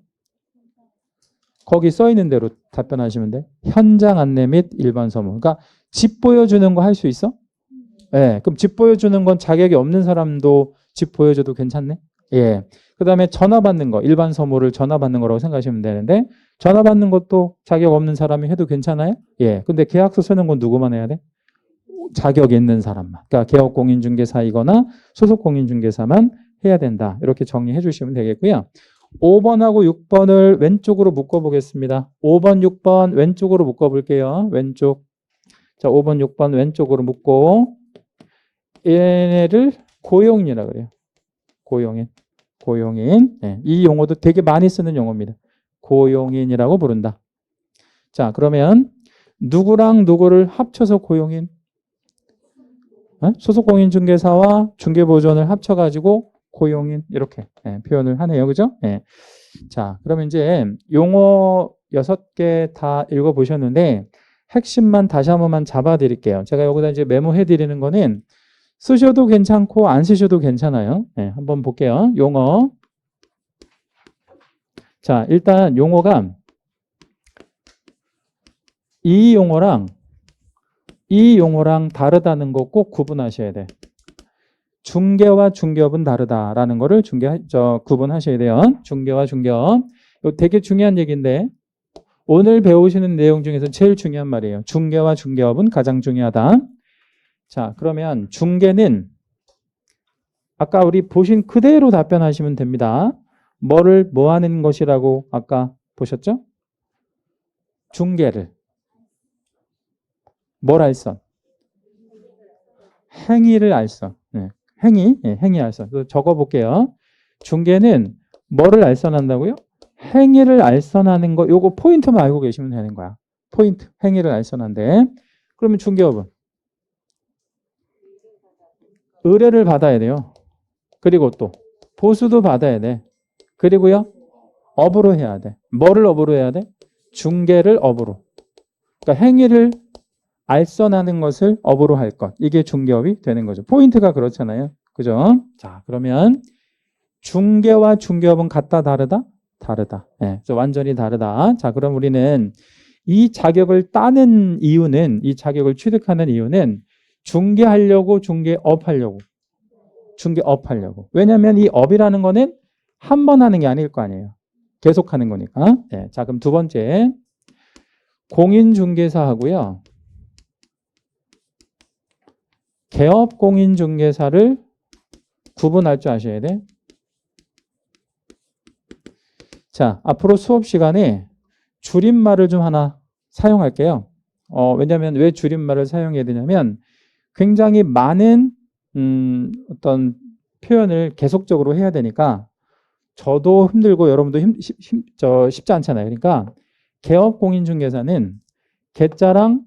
거기 써 있는 대로 답변하시면 돼. 현장 안내 및 일반 서무. 그러니까 집 보여주는 거 할 수 있어? 예. 그럼 집 보여주는 건 자격이 없는 사람도 집 보여줘도 괜찮네? 예. 그 다음에 전화 받는 거, 일반 서무를 전화 받는 거라고 생각하시면 되는데, 전화 받는 것도 자격 없는 사람이 해도 괜찮아요? 예. 근데 계약서 쓰는 건 누구만 해야 돼? 자격 있는 사람만. 그러니까 개업공인중개사이거나 소속공인중개사만 해야 된다. 이렇게 정리해 주시면 되겠고요. 5번하고 6번을 왼쪽으로 묶어보겠습니다. 5번, 6번 왼쪽으로 묶어볼게요. 왼쪽. 자, 5번, 6번 왼쪽으로 묶고 얘네를 고용인이라 그래요. 고용인. 고용인. 네, 이 용어도 되게 많이 쓰는 용어입니다. 고용인이라고 부른다. 자, 그러면 누구랑 누구를 합쳐서 고용인? 소속공인중개사와 중개보조원을 합쳐가지고 고용인 이렇게 표현을 하네요. 그죠? 자, 그러면 이제 용어 6개 다 읽어보셨는데 핵심만 다시 한 번만 잡아드릴게요. 제가 여기다 이제 메모해 드리는 거는 쓰셔도 괜찮고 안 쓰셔도 괜찮아요. 한번 볼게요. 용어. 자, 일단 용어가 이 용어랑 다르다는 거 꼭 구분하셔야 돼. 중개와 중개업은 다르다라는 거를 구분하셔야 돼요. 중개와 중개업. 이거 되게 중요한 얘기인데 오늘 배우시는 내용 중에서 제일 중요한 말이에요. 중개와 중개업은 가장 중요하다. 자, 그러면 중개는 아까 우리 보신 그대로 답변하시면 됩니다. 뭐 하는 것이라고 아까 보셨죠? 중개를. 뭘 알선? 행위를 알선. 행위 알선. 적어볼게요. 중개는 뭐를 알선한다고요? 행위를 알선하는 거, 요거 포인트만 알고 계시면 되는 거야. 포인트, 행위를 알선한대. 그러면 중개업은? 의뢰를 받아야 돼요. 그리고 또 보수도 받아야 돼. 그리고요, 업으로 해야 돼. 뭐를 업으로 해야 돼? 중개를 업으로. 그러니까 행위를 알선하는 것을 업으로 할 것. 이게 중개업이 되는 거죠. 포인트가 그렇잖아요. 그죠? 자, 그러면 중개와 중개업은 같다, 다르다? 다르다. 완전히 다르다. 자, 그럼 우리는 이 자격을 따는 이유는, 이 자격을 취득하는 이유는 중개하려고, 중개업 하려고. 중개업 하려고. 왜냐하면 이 업이라는 거는 한 번 하는 게 아닐 거 아니에요. 계속 하는 거니까. 자, 그럼 두 번째. 공인중개사하고요. 개업공인중개사를 구분할 줄 아셔야 돼. 자, 앞으로 수업 시간에 줄임말을 좀 하나 사용할게요. 왜냐하면 왜 줄임말을 사용해야 되냐면 굉장히 많은 어떤 표현을 계속적으로 해야 되니까 저도 힘들고 여러분도 쉽지 않잖아요. 그러니까 개업공인중개사는 개자랑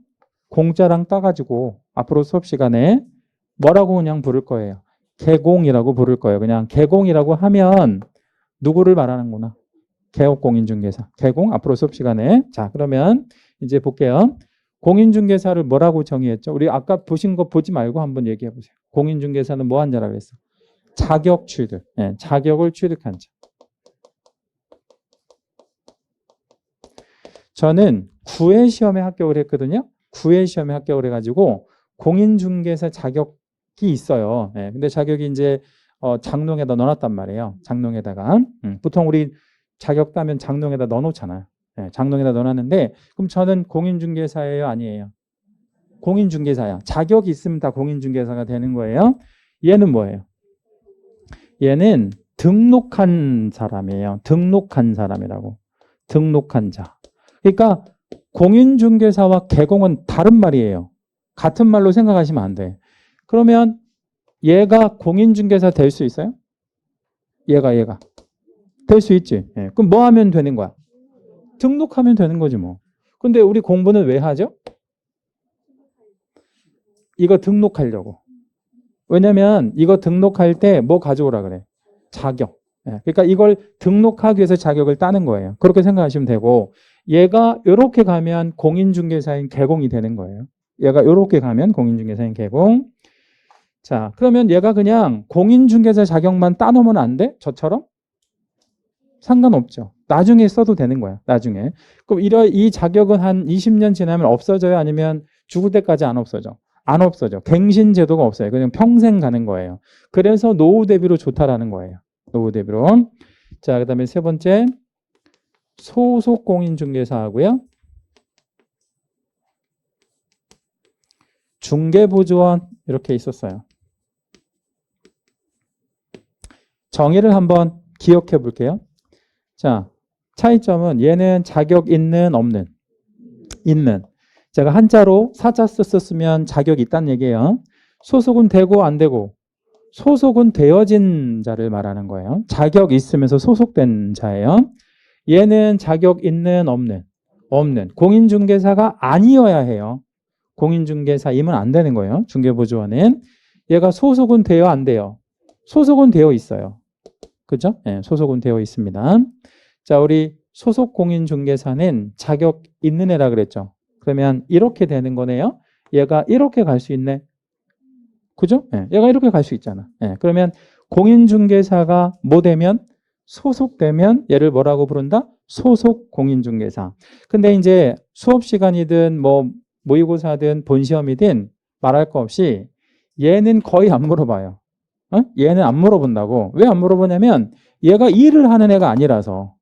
공자랑 따가지고 앞으로 수업 시간에 뭐라고 그냥 부를 거예요. 개공이라고 부를 거예요. 그냥 개공이라고 하면 누구를 말하는구나. 개업공인중개사. 개공 앞으로 수업 시간에. 자, 그러면 이제 볼게요. 공인중개사를 뭐라고 정의했죠? 우리 아까 보신 거 보지 말고 한번 얘기해 보세요. 공인중개사는 뭐 한 자라고 그랬어? 자격 취득. 네, 자격을 취득한 자. 저는 9회 시험에 합격을 했거든요. 9회 시험에 합격을 해가지고 공인중개사 자격이 있어요. 네, 근데 자격이 이제 장롱에다 넣어놨단 말이에요. 장롱에다가. 보통 우리 자격 따면 장롱에다 넣어놓잖아요. 네, 장롱에다 넣어놨는데 그럼 저는 공인중개사예요? 아니에요? 공인중개사야. 자격이 있으면 다 공인중개사가 되는 거예요. 얘는 뭐예요? 얘는 등록한 사람이에요. 등록한 사람이라고. 등록한 자. 그러니까 공인중개사와 개공은 다른 말이에요. 같은 말로 생각하시면 안 돼. 그러면 얘가 공인중개사 될 수 있어요? 얘가 될 수 있지. 예. 그럼 뭐 하면 되는 거야? 등록하면 되는 거지 뭐. 근데 우리 공부는 왜 하죠? 이거 등록하려고. 왜냐면 이거 등록할 때 뭐 가져오라 그래? 자격. 예. 그러니까 이걸 등록하기 위해서 자격을 따는 거예요. 그렇게 생각하시면 되고 얘가 이렇게 가면 공인중개사인 개공이 되는 거예요. 얘가 이렇게 가면 공인중개사인 개공. 자, 그러면 얘가 그냥 공인중개사 자격만 따놓으면 안 돼? 저처럼? 상관없죠. 나중에 써도 되는 거야. 나중에. 그럼 이 자격은 한 20년 지나면 없어져요? 아니면 죽을 때까지 안 없어져? 안 없어져. 갱신 제도가 없어요. 그냥 평생 가는 거예요. 그래서 노후 대비로 좋다라는 거예요. 노후 대비로. 자, 그다음에 세 번째 소속 공인중개사하고요. 중개보조원 이렇게 있었어요. 정의를 한번 기억해 볼게요. 자, 차이점은 얘는 자격 있는 없는? 있는. 제가 한자로 사자 썼으면 자격이 있다는 얘기예요. 소속은 되고 안 되고? 소속은 되어진 자를 말하는 거예요. 자격 있으면서 소속된 자예요. 얘는 자격 있는 없는? 없는. 공인중개사가 아니어야 해요. 공인중개사이면 안 되는 거예요. 중개보조원은. 얘가 소속은 돼요? 안 돼요? 소속은 되어 있어요. 그죠? 네, 소속은 되어 있습니다. 자, 우리 소속 공인중개사는 자격 있는 애라 그랬죠. 그러면 이렇게 되는 거네요. 얘가 이렇게 갈 수 있네. 그죠? 네, 얘가 이렇게 갈 수 있잖아. 네, 그러면 공인중개사가 뭐 되면? 소속되면 얘를 뭐라고 부른다? 소속 공인중개사. 근데 이제 수업 시간이든 뭐 모의고사든 본시험이든 말할 거 없이 얘는 거의 안 물어봐요. 얘는 안 물어본다고. 왜 안 물어보냐면 얘가 일을 하는 애가 아니라서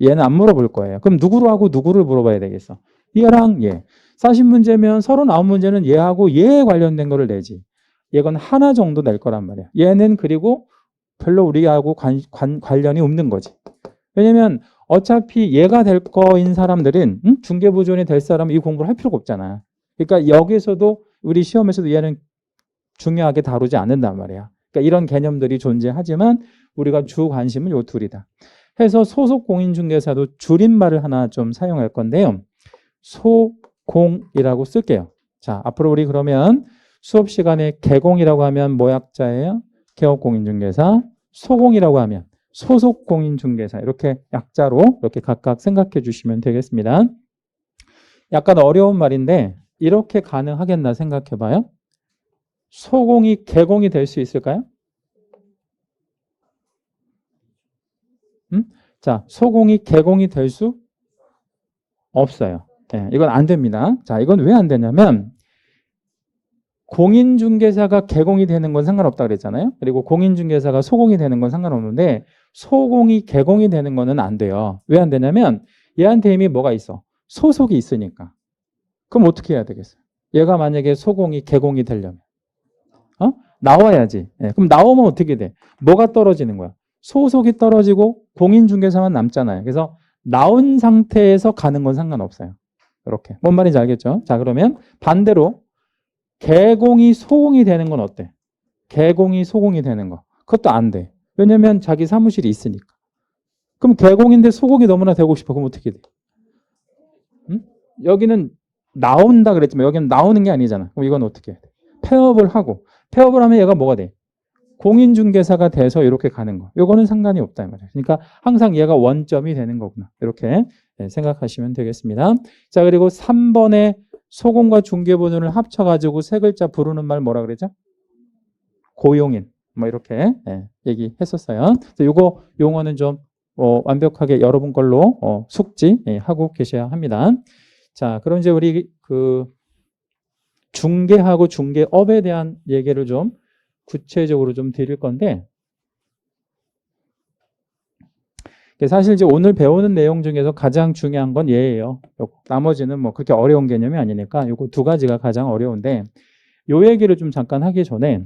얘는 안 물어볼 거예요. 그럼 누구로 하고 누구를 물어봐야 되겠어? 얘랑 얘. 40문제면 39문제는 얘하고 얘에 관련된 거를 내지. 얘건 하나 정도 낼 거란 말이야. 얘는 그리고 별로 우리하고 관련이 없는 거지. 왜냐면 어차피 얘가 될 거인 사람들은 중개보조원이 될 사람은 이 공부를 할 필요가 없잖아. 그러니까 여기서도 우리 시험에서도 얘는 중요하게 다루지 않는단 말이야. 그러니까 이런 개념들이 존재하지만 우리가 주 관심은 요 둘이다. 해서 소속 공인중개사도 줄임말을 하나 좀 사용할 건데요. 소공이라고 쓸게요. 자, 앞으로 우리 그러면 수업 시간에 개공이라고 하면 뭐 약자예요? 개업공인중개사. 소공이라고 하면 소속공인중개사. 이렇게 약자로 이렇게 각각 생각해 주시면 되겠습니다. 약간 어려운 말인데 이렇게 가능하겠나 생각해 봐요. 소공이 개공이 될 수 있을까요? 자, 소공이 개공이 될 수 없어요. 네, 이건 안 됩니다. 자, 이건 왜 안 되냐면 공인중개사가 개공이 되는 건 상관없다 그랬잖아요. 그리고 공인중개사가 소공이 되는 건 상관없는데 소공이 개공이 되는 거는 안 돼요. 왜 안 되냐면 얘한테 이미 뭐가 있어? 소속이 있으니까. 그럼 어떻게 해야 되겠어요? 얘가 만약에 소공이 개공이 되려면 나와야지. 네, 그럼 나오면 어떻게 돼? 뭐가 떨어지는 거야? 소속이 떨어지고 공인중개사만 남잖아요. 그래서 나온 상태에서 가는 건 상관없어요. 이렇게. 뭔 말인지 알겠죠? 자, 그러면 반대로 개공이 소공이 되는 건 어때? 개공이 소공이 되는 거. 그것도 안 돼. 왜냐면 자기 사무실이 있으니까. 그럼 개공인데 소공이 너무나 되고 싶어. 그럼 어떻게 돼? 응? 여기는 나온다 그랬지만 여기는 나오는 게 아니잖아. 그럼 이건 어떻게 해? 폐업을 하고. 폐업을 하면 얘가 뭐가 돼? 공인중개사가 돼서 이렇게 가는 거. 이거는 상관이 없다 이 말이에요. 그러니까 항상 얘가 원점이 되는 거구나. 이렇게 생각하시면 되겠습니다. 자, 그리고 3번에 소공과 중개본을 합쳐가지고 세 글자 부르는 말 뭐라 그러죠? 고용인. 뭐 이렇게 얘기했었어요. 이거 용어는 좀 완벽하게 여러분 걸로 숙지하고 계셔야 합니다. 자, 그럼 이제 우리 그 중개하고 중개업에 대한 얘기를 좀 구체적으로 좀 드릴 건데, 사실 이제 오늘 배우는 내용 중에서 가장 중요한 건 얘예요. 나머지는 뭐 그렇게 어려운 개념이 아니니까 요거 두 가지가 가장 어려운데, 요 얘기를 좀 잠깐 하기 전에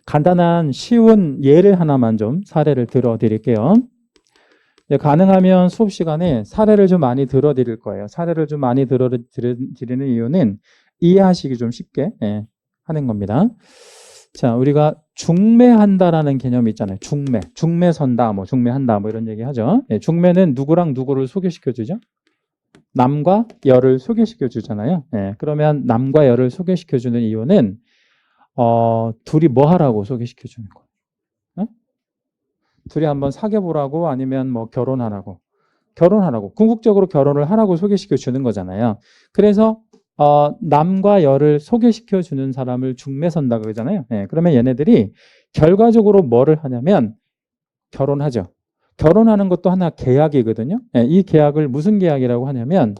간단한 쉬운 예를 하나만 좀 사례를 들어 드릴게요. 가능하면 수업 시간에 사례를 좀 많이 들어 드릴 거예요. 사례를 좀 많이 들어 드리는 이유는 이해하시기 좀 쉽게 하는 겁니다. 자, 우리가 중매한다라는 개념이 있잖아요. 중매선다, 뭐 중매한다, 뭐 이런 얘기 하죠. 중매는 누구랑 누구를 소개시켜 주죠? 남과 여를 소개시켜 주잖아요. 그러면 남과 여를 소개시켜 주는 이유는 둘이 뭐 하라고 소개시켜 주는 거예요? 둘이 한번 사귀어 보라고, 아니면 뭐 결혼하라고. 궁극적으로 결혼을 하라고 소개시켜 주는 거잖아요. 그래서 남과 여를 소개시켜 주는 사람을 중매선다 그러잖아요. 그러면 얘네들이 결과적으로 뭐를 하냐면 결혼하죠. 결혼하는 것도 하나 계약이거든요. 이 계약을 무슨 계약이라고 하냐면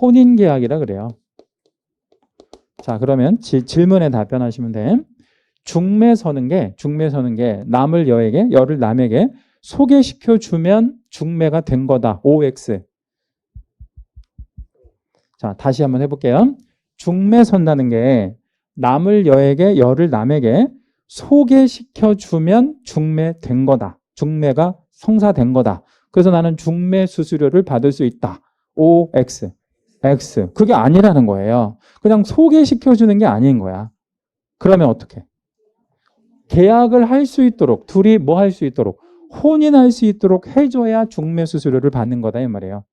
혼인계약이라 그래요. 자, 그러면 질문에 답변하시면 돼. 중매서는 게 남을 여에게, 여를 남에게 소개시켜 주면 중매가 된 거다. OX. 자, 다시 한번 해볼게요. 중매 선다는 게 남을 여에게, 여를 남에게 소개시켜 주면 중매된 거다. 중매가 성사된 거다. 그래서 나는 중매 수수료를 받을 수 있다. OX. X. 그게 아니라는 거예요. 그냥 소개시켜 주는 게 아닌 거야. 그러면 어떻게? 계약을 할 수 있도록, 둘이 뭐 할 수 있도록, 혼인할 수 있도록 해줘야 중매 수수료를 받는 거다 이 말이에요.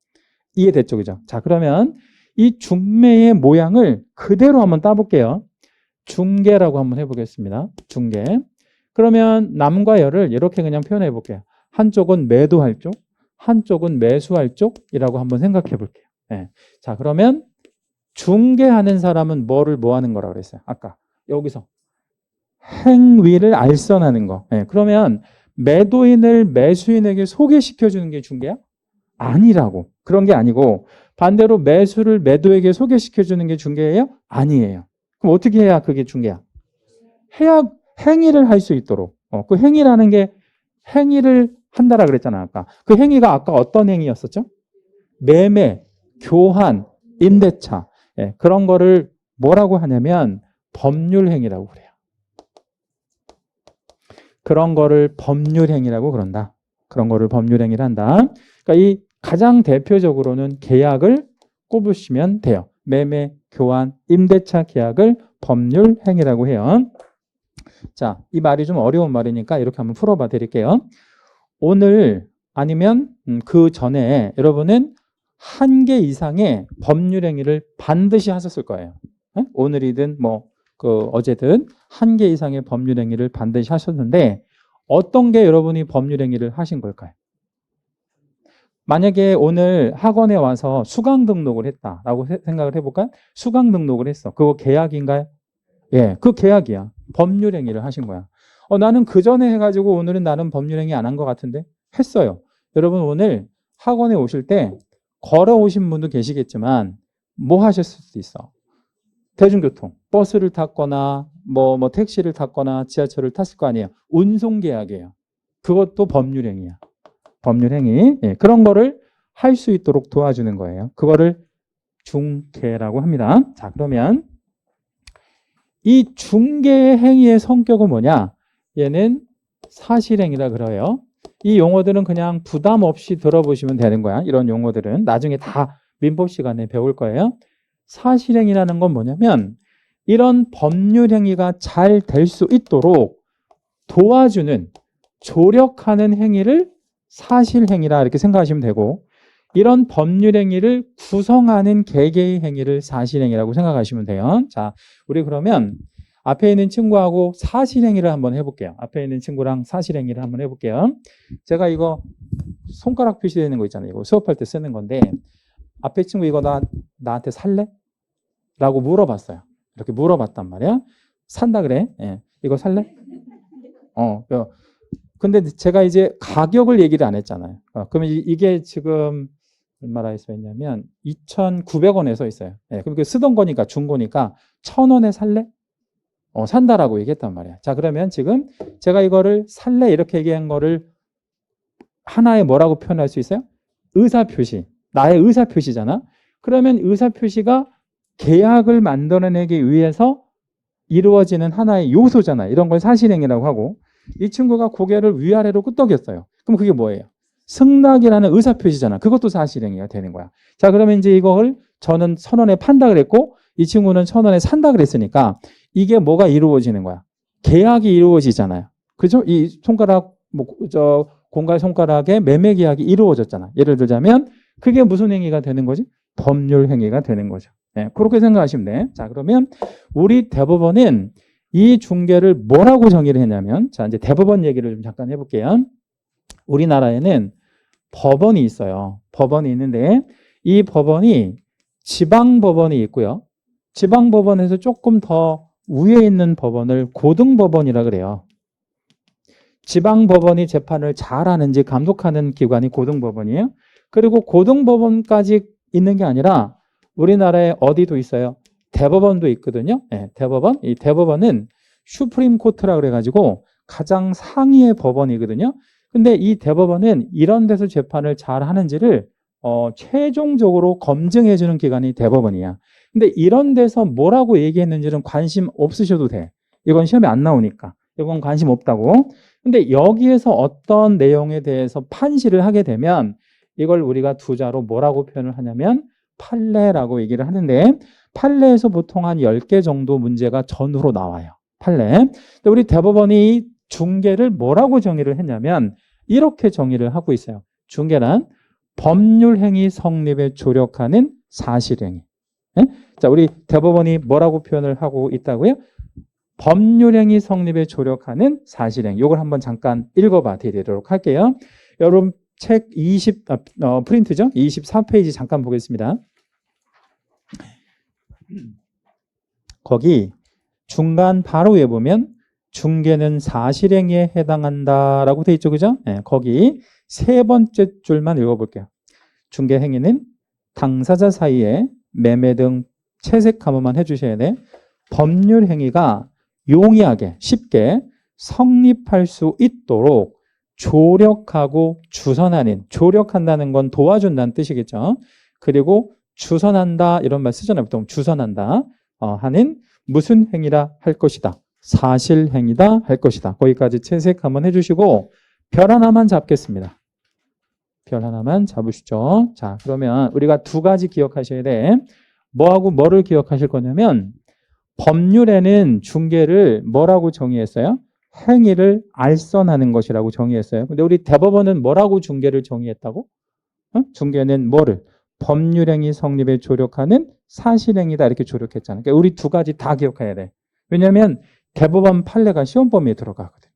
이해됐죠? 그죠? 자, 그러면 이 중매의 모양을 그대로 한번 따볼게요. 중개라고 한번 해보겠습니다. 중개. 그러면 남과 여를 이렇게 그냥 표현해 볼게요. 한쪽은 매도할 쪽, 한쪽은 매수할 쪽이라고 한번 생각해 볼게요. 자, 그러면 중개하는 사람은 뭐를 뭐 하는 거라고 그랬어요? 아까 여기서 행위를 알선하는 거. 그러면 매도인을 매수인에게 소개시켜 주는 게 중개야? 아니라고. 그런 게 아니고 반대로 매수를 매도에게 소개시켜 주는 게 중개예요? 아니에요. 그럼 어떻게 해야 그게 중개야? 해야 행위를 할 수 있도록. 그 행위라는 게 행위를 한다라 그랬잖아 아까. 그 행위가 아까 어떤 행위였었죠? 매매, 교환, 임대차. 그런 거를 뭐라고 하냐면 법률 행위라고 그래요. 그런 거를 법률 행위라고 그런다. 그런 거를 법률 행위를 한다. 그러니까 이 가장 대표적으로는 계약을 꼽으시면 돼요. 매매, 교환, 임대차 계약을 법률 행위라고 해요. 자, 이 말이 좀 어려운 말이니까 이렇게 한번 풀어봐 드릴게요. 오늘 아니면 그 전에 여러분은 한 개 이상의 법률 행위를 반드시 하셨을 거예요. 오늘이든 뭐 어제든 한 개 이상의 법률 행위를 반드시 하셨는데 어떤 게 여러분이 법률 행위를 하신 걸까요? 만약에 오늘 학원에 와서 수강 등록을 했다라고 생각을 해볼까요? 수강 등록을 했어. 그거 계약인가요? 예, 그 계약이야. 법률 행위를 하신 거야. 나는 그 전에 해가지고 오늘은 나는 법률 행위 안 한 것 같은데 했어요. 여러분 오늘 학원에 오실 때 걸어오신 분도 계시겠지만 뭐 하셨을 수도 있어? 대중교통, 버스를 탔거나 뭐 택시를 탔거나 지하철을 탔을 거 아니에요. 운송 계약이에요. 그것도 법률 행위야. 법률 행위. 그런 거를 할 수 있도록 도와주는 거예요. 그거를 중개라고 합니다. 자, 그러면 이 중개 행위의 성격은 뭐냐? 얘는 사실행위라 그래요. 이 용어들은 그냥 부담 없이 들어보시면 되는 거야. 이런 용어들은 나중에 다 민법 시간에 배울 거예요. 사실행위라는 건 뭐냐면 이런 법률 행위가 잘 될 수 있도록 도와주는, 조력하는 행위를 사실행위라 이렇게 생각하시면 되고, 이런 법률 행위를 구성하는 개개의 행위를 사실행위라고 생각하시면 돼요. 자, 우리 그러면 앞에 있는 친구하고 사실행위를 한번 해볼게요. 앞에 있는 친구랑 사실행위를 한번 해볼게요. 제가 이거 손가락 표시되는 거 있잖아요. 이거 수업할 때 쓰는 건데, 앞에 친구 이거 나한테 살래? 라고 물어봤어요. 이렇게 물어봤단 말이야. 산다 그래? 예. 이거 살래? 근데 제가 이제 가격을 얘기를 안 했잖아요. 그러면 이게 지금 얼마나 써 있냐면 2,900원에 써 있어요. 예. 그럼 쓰던 거니까 준 거니까 1,000원에 살래? 산다라고 얘기했단 말이야. 자, 그러면 지금 제가 이거를 살래 이렇게 얘기한 거를 하나의 뭐라고 표현할 수 있어요? 의사표시. 나의 의사표시잖아. 그러면 의사표시가 계약을 만들어내기 위해서 이루어지는 하나의 요소잖아요. 이런 걸 사실행위라고 하고, 이 친구가 고개를 위아래로 끄덕였어요. 그럼 그게 뭐예요? 승낙이라는 의사표시잖아. 그것도 사실행위가 되는 거야. 자, 그러면 이제 이걸 저는 1,000원에 판다 그랬고 이 친구는 1,000원에 산다 그랬으니까 이게 뭐가 이루어지는 거야? 계약이 이루어지잖아요. 그죠? 이 손가락, 공갈 손가락에 매매 계약이 이루어졌잖아. 예를 들자면 그게 무슨 행위가 되는 거지? 법률 행위가 되는 거죠. 네, 그렇게 생각하시면 돼. 자, 그러면 우리 대법원은 이 중개를 뭐라고 정의를 했냐면, 자, 이제 대법원 얘기를 좀 잠깐 해볼게요. 우리나라에는 법원이 있어요. 법원이 있는데 이 법원이 지방법원이 있고요. 지방법원에서 조금 더 위에 있는 법원을 고등법원이라 그래요. 지방법원이 재판을 잘하는지 감독하는 기관이 고등법원이에요. 그리고 고등법원까지 있는 게 아니라 우리나라에 어디도 있어요? 대법원도 있거든요. 네, 대법원. 이 대법원은 슈프림 코트라 그래가지고 가장 상위의 법원이거든요. 근데 이 대법원은 이런 데서 재판을 잘 하는지를 최종적으로 검증해주는 기관이 대법원이야. 근데 이런 데서 뭐라고 얘기했는지는 관심 없으셔도 돼. 이건 시험에 안 나오니까. 이건 관심 없다고. 근데 여기에서 어떤 내용에 대해서 판시를 하게 되면 이걸 우리가 두 자로 뭐라고 표현을 하냐면 판례라고 얘기를 하는데, 판례에서 보통 한 10개 정도 문제가 전후로 나와요. 판례. 근데 우리 대법원이 중개를 뭐라고 정의를 했냐면 이렇게 정의를 하고 있어요. 중개란 법률행위 성립에 조력하는 사실행위. 예? 자, 우리 대법원이 뭐라고 표현을 하고 있다고요? 법률행위 성립에 조력하는 사실행위. 이걸 한번 잠깐 읽어봐 드리도록 할게요. 여러분 책 20, 프린트죠? 24페이지 잠깐 보겠습니다. 거기 중간 바로 위에 보면 중개는 사실행위에 해당한다라고 돼 있죠, 그죠? 네, 거기 세 번째 줄만 읽어볼게요. 중개행위는 당사자 사이에 매매 등 채색 한번만 해주셔야 돼. 법률행위가 용이하게 쉽게 성립할 수 있도록 조력하고 주선하는, 조력한다는 건 도와준다는 뜻이겠죠. 그리고 주선한다 이런 말 쓰잖아요. 보통 주선한다 하는 무슨 행위라 할 것이다. 사실행위다 할 것이다. 거기까지 채색 한번 해주시고 별 하나만 잡겠습니다. 별 하나만 잡으시죠. 자, 그러면 우리가 두 가지 기억하셔야 돼. 뭐하고 뭐를 기억하실 거냐면 법률에는 중개를 뭐라고 정의했어요? 행위를 알선하는 것이라고 정의했어요. 근데 우리 대법원은 뭐라고 중개를 정의했다고? 중개는 뭐를? 법률행위 성립에 조력하는 사실행위다 이렇게 조력했잖아요. 그러니까 우리 두 가지 다 기억해야 돼. 왜냐하면 대법원 판례가 시험 범위에 들어가거든요.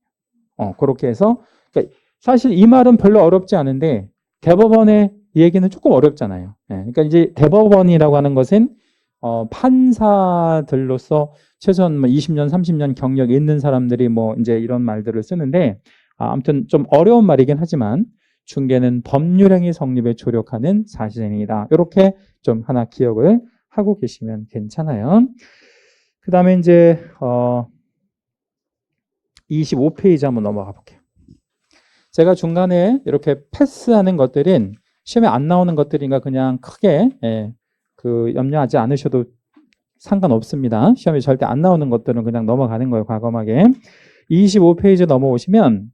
그렇게 해서 그러니까 사실 이 말은 별로 어렵지 않은데 대법원의 얘기는 조금 어렵잖아요. 네, 그러니까 이제 대법원이라고 하는 것은 판사들로서 최소한 20년, 30년 경력이 있는 사람들이 뭐 이제 이런 말들을 쓰는데 아무튼 좀 어려운 말이긴 하지만 중개는 법률행위 성립에 조력하는 사실행위다. 이렇게 좀 하나 기억을 하고 계시면 괜찮아요. 그 다음에 이제 25페이지 한번 넘어가 볼게요. 제가 중간에 이렇게 패스하는 것들은 시험에 안 나오는 것들인가 그냥 크게 염려하지 않으셔도 상관없습니다. 시험에 절대 안 나오는 것들은 그냥 넘어가는 거예요. 과감하게. 25페이지 넘어오시면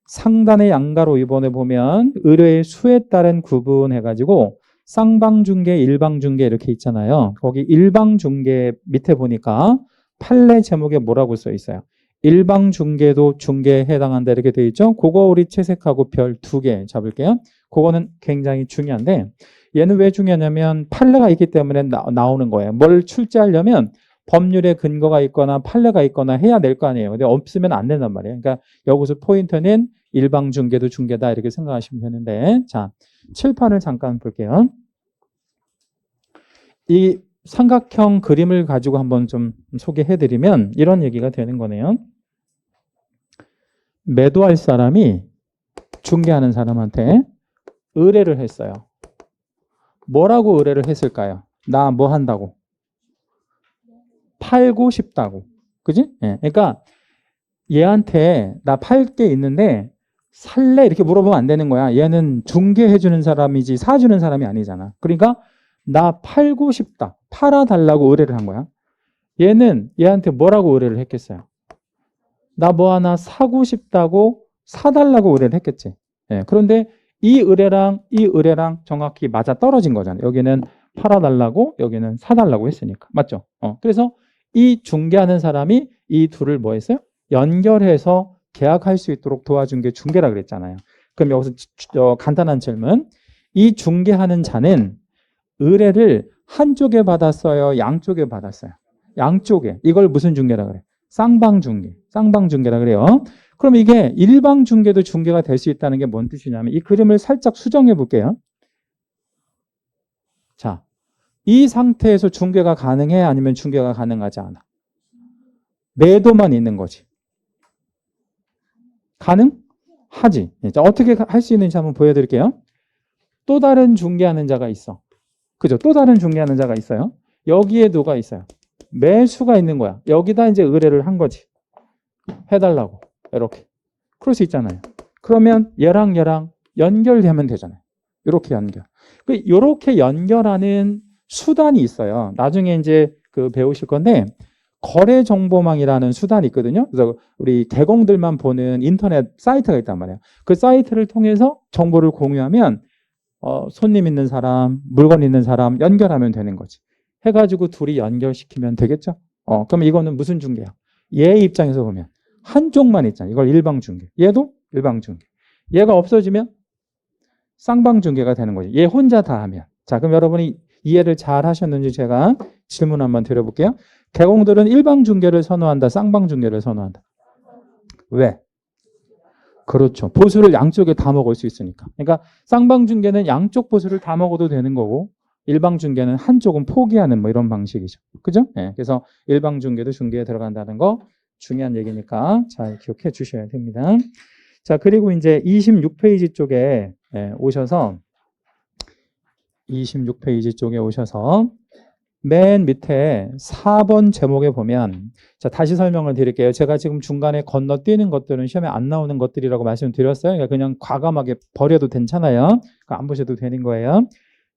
상단의 양가로 이번에 보면 의뢰의 수에 따른 구분해가지고 쌍방중개, 일방중개 이렇게 있잖아요. 거기 일방중개 밑에 보니까 판례 제목에 뭐라고 써 있어요? 일방중개도 중개에 해당한다 이렇게 돼 있죠. 그거 우리 채색하고 별 2개 잡을게요. 그거는 굉장히 중요한데 얘는 왜 중요하냐면 판례가 있기 때문에 나오는 거예요. 뭘 출제하려면 법률에 근거가 있거나 판례가 있거나 해야 될 거 아니에요. 근데 없으면 안 된단 말이에요. 그러니까 여기서 포인트는 일방중개도 중개다 이렇게 생각하시면 되는데 자, 칠판을 잠깐 볼게요. 이 삼각형 그림을 가지고 한번 좀 소개해드리면 이런 얘기가 되는 거네요. 매도할 사람이 중개하는 사람한테 의뢰를 했어요. 뭐라고 의뢰를 했을까요? 나 뭐 한다고? 팔고 싶다고. 그지? 예. 그러니까 얘한테 나 팔 게 있는데 살래? 이렇게 물어보면 안 되는 거야. 얘는 중개해주는 사람이지 사주는 사람이 아니잖아. 그러니까 나 팔고 싶다. 팔아달라고 의뢰를 한 거야. 얘는 얘한테 뭐라고 의뢰를 했겠어요? 나 뭐 하나 사고 싶다고 사달라고 의뢰를 했겠지. 예. 그런데 이 의뢰랑 정확히 맞아 떨어진 거잖아요. 여기는 팔아달라고, 여기는 사달라고 했으니까. 맞죠? 그래서 이 중개하는 사람이 이 둘을 뭐 했어요? 연결해서 계약할 수 있도록 도와준 게 중개라 그랬잖아요. 그럼 여기서 간단한 질문. 이 중개하는 자는 의뢰를 한쪽에 받았어요? 양쪽에 받았어요? 양쪽에. 이걸 무슨 중개라 그래? 쌍방중개. 쌍방중개라 그래요. 그럼 이게 일방중개도 중개가 될 수 있다는 게 뭔 뜻이냐면 이 그림을 살짝 수정해 볼게요. 자, 이 상태에서 중개가 가능해? 아니면 중개가 가능하지 않아? 매도만 있는 거지. 가능하지. 자, 어떻게 할 수 있는지 한번 보여드릴게요. 또 다른 중개하는 자가 있어. 그죠? 또 다른 중개하는 자가 있어요. 여기에 누가 있어요? 매수가 있는 거야. 여기다 이제 의뢰를 한 거지. 해달라고. 이렇게. 그럴 수 있잖아요. 그러면 얘랑 연결되면 되잖아요. 이렇게 연결. 이렇게 연결하는 수단이 있어요. 나중에 이제 배우실 건데 거래 정보망이라는 수단이 있거든요. 그래서 우리 개공들만 보는 인터넷 사이트가 있단 말이에요. 그 사이트를 통해서 정보를 공유하면 손님 있는 사람, 물건 있는 사람 연결하면 되는 거지. 해가지고 둘이 연결시키면 되겠죠? 그럼 이거는 무슨 중개야? 얘 입장에서 보면 한쪽만 있잖아. 이걸 일방중개. 얘도 일방중개. 얘가 없어지면 쌍방중개가 되는 거지. 얘 혼자 다 하면. 자, 그럼 여러분이 이해를 잘 하셨는지 제가 질문 한번 드려볼게요. 개공들은 일방중개를 선호한다, 쌍방중개를 선호한다. 왜? 그렇죠. 보수를 양쪽에 다 먹을 수 있으니까. 그러니까 쌍방중개는 양쪽 보수를 다 먹어도 되는 거고 일방중개는 한쪽은 포기하는 뭐 이런 방식이죠. 그죠? 네, 그래서 일방중개도 중개에 들어간다는 거 중요한 얘기니까 잘 기억해 주셔야 됩니다. 자, 그리고 이제 26페이지 쪽에 오셔서 26페이지 쪽에 오셔서 맨 밑에 4번 제목에 보면 자, 다시 설명을 드릴게요. 제가 지금 중간에 건너뛰는 것들은 시험에 안 나오는 것들이라고 말씀드렸어요. 그러니까 그냥 과감하게 버려도 괜찮아요. 그러니까 안 보셔도 되는 거예요.